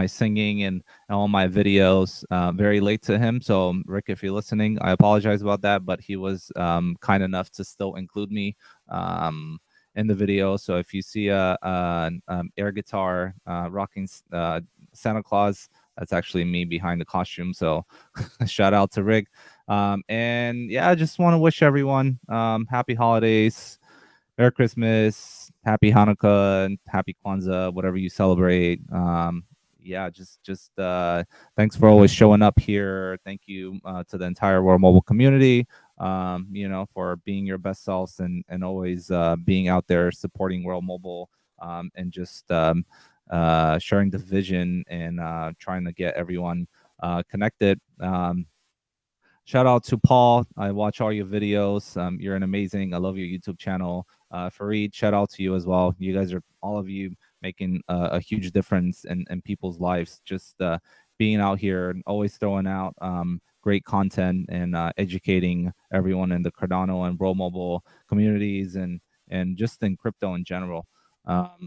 S3: singing and all my videos very late to him. So Rick, if you're listening, I apologize about that, but he was kind enough to still include me. In the video. So if you see an air guitar rocking Santa Claus, that's actually me behind the costume. So shout out to Rick. And yeah, I just want to wish everyone happy holidays, Merry Christmas, Happy Hanukkah, and Happy Kwanzaa, whatever you celebrate. Yeah, just thanks for always showing up here. Thank you to the entire World Mobile community. For being your best selves and always being out there supporting World Mobile and just sharing the vision and trying to get everyone connected. Shout out to Paul. I watch all your videos. You're an amazing. I love your YouTube channel. Fareed, shout out to you as well. You guys are all of you making a huge difference in people's lives. Just being out here and always throwing out great content and educating everyone in the Cardano and World Mobile communities and just in crypto in general.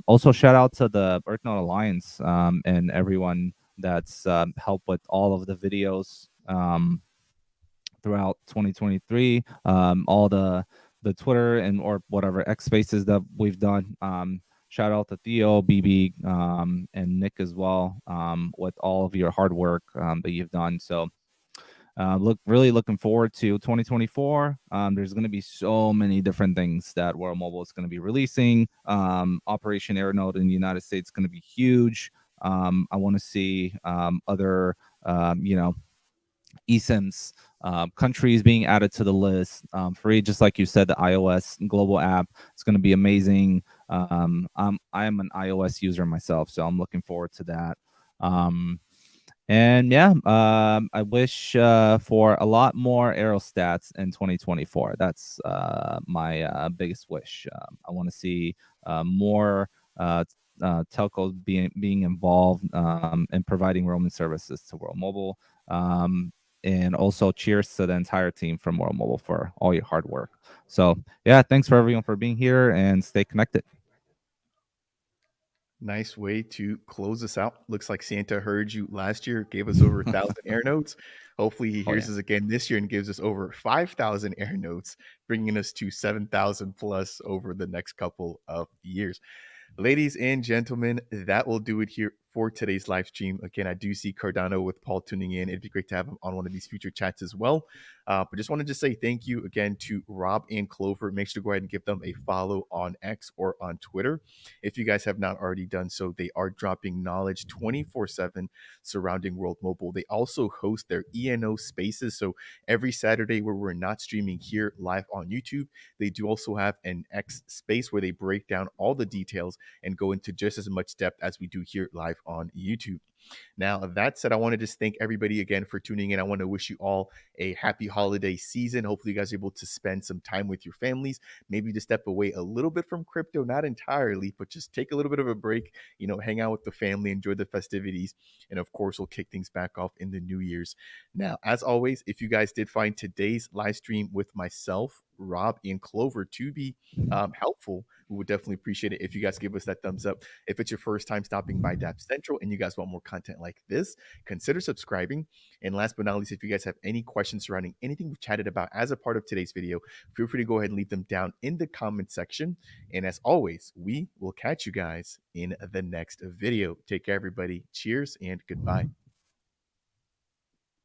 S3: Also, shout out to the EarthNode Alliance and everyone that's helped with all of the videos. Throughout 2023, all the Twitter and or whatever X spaces that we've done. Shout out to Theo, BB, and Nick as well with all of your hard work that you've done. So really looking forward to 2024. There's going to be so many different things that World Mobile is going to be releasing. Operation Airnode in the United States is going to be huge. I want to see other, eSIMs countries being added to the list. Free, just like you said, the iOS global app. It's going to be amazing. I am an iOS user myself, so I'm looking forward to that. And yeah, I wish for a lot more aerostats in 2024. That's my biggest wish. I want to see more telcos being involved in providing roaming services to World Mobile. And also cheers to the entire team from World Mobile for all your hard work. So yeah, thanks for everyone for being here and stay connected.
S1: Nice way to close this out. Looks like Santa heard you last year, gave us over 1,000 air notes. Hopefully, he
S3: Oh
S1: hears
S3: yeah.
S1: us again this year and gives us over 5,000 air notes, bringing us to 7,000 plus over the next couple of years. Ladies and gentlemen, that will do it here for today's live stream. Again, I do see Cardano with Paul tuning in. It'd be great to have him on one of these future chats as well. But just wanted to say thank you again to Rob and Clover. Make sure to go ahead and give them a follow on X or on Twitter. If you guys have not already done so, they are dropping knowledge 24/7 surrounding World Mobile. They also host their ENO spaces. So every Saturday where we're not streaming here live on YouTube, they do also have an X space where they break down all the details and go into just as much depth as we do here live on YouTube. Now, that said, I want to just thank everybody again for tuning in. I want to wish you all a happy holiday season. Hopefully, you guys are able to spend some time with your families, maybe to step away a little bit from crypto, not entirely, but just take a little bit of a break, hang out with the family, enjoy the festivities. And of course, we'll kick things back off in the New Year's. Now, as always, if you guys did find today's live stream with myself, Rob, and Clover to be helpful, we would definitely appreciate it if you guys give us that thumbs up. If it's your first time stopping by Dapp Central and you guys want more content like this, consider subscribing. And last but not least, if you guys have any questions surrounding anything we've chatted about as a part of today's video, feel free to go ahead and leave them down in the comment section. And as always, we will catch you guys in the next video. Take care, everybody. Cheers and goodbye.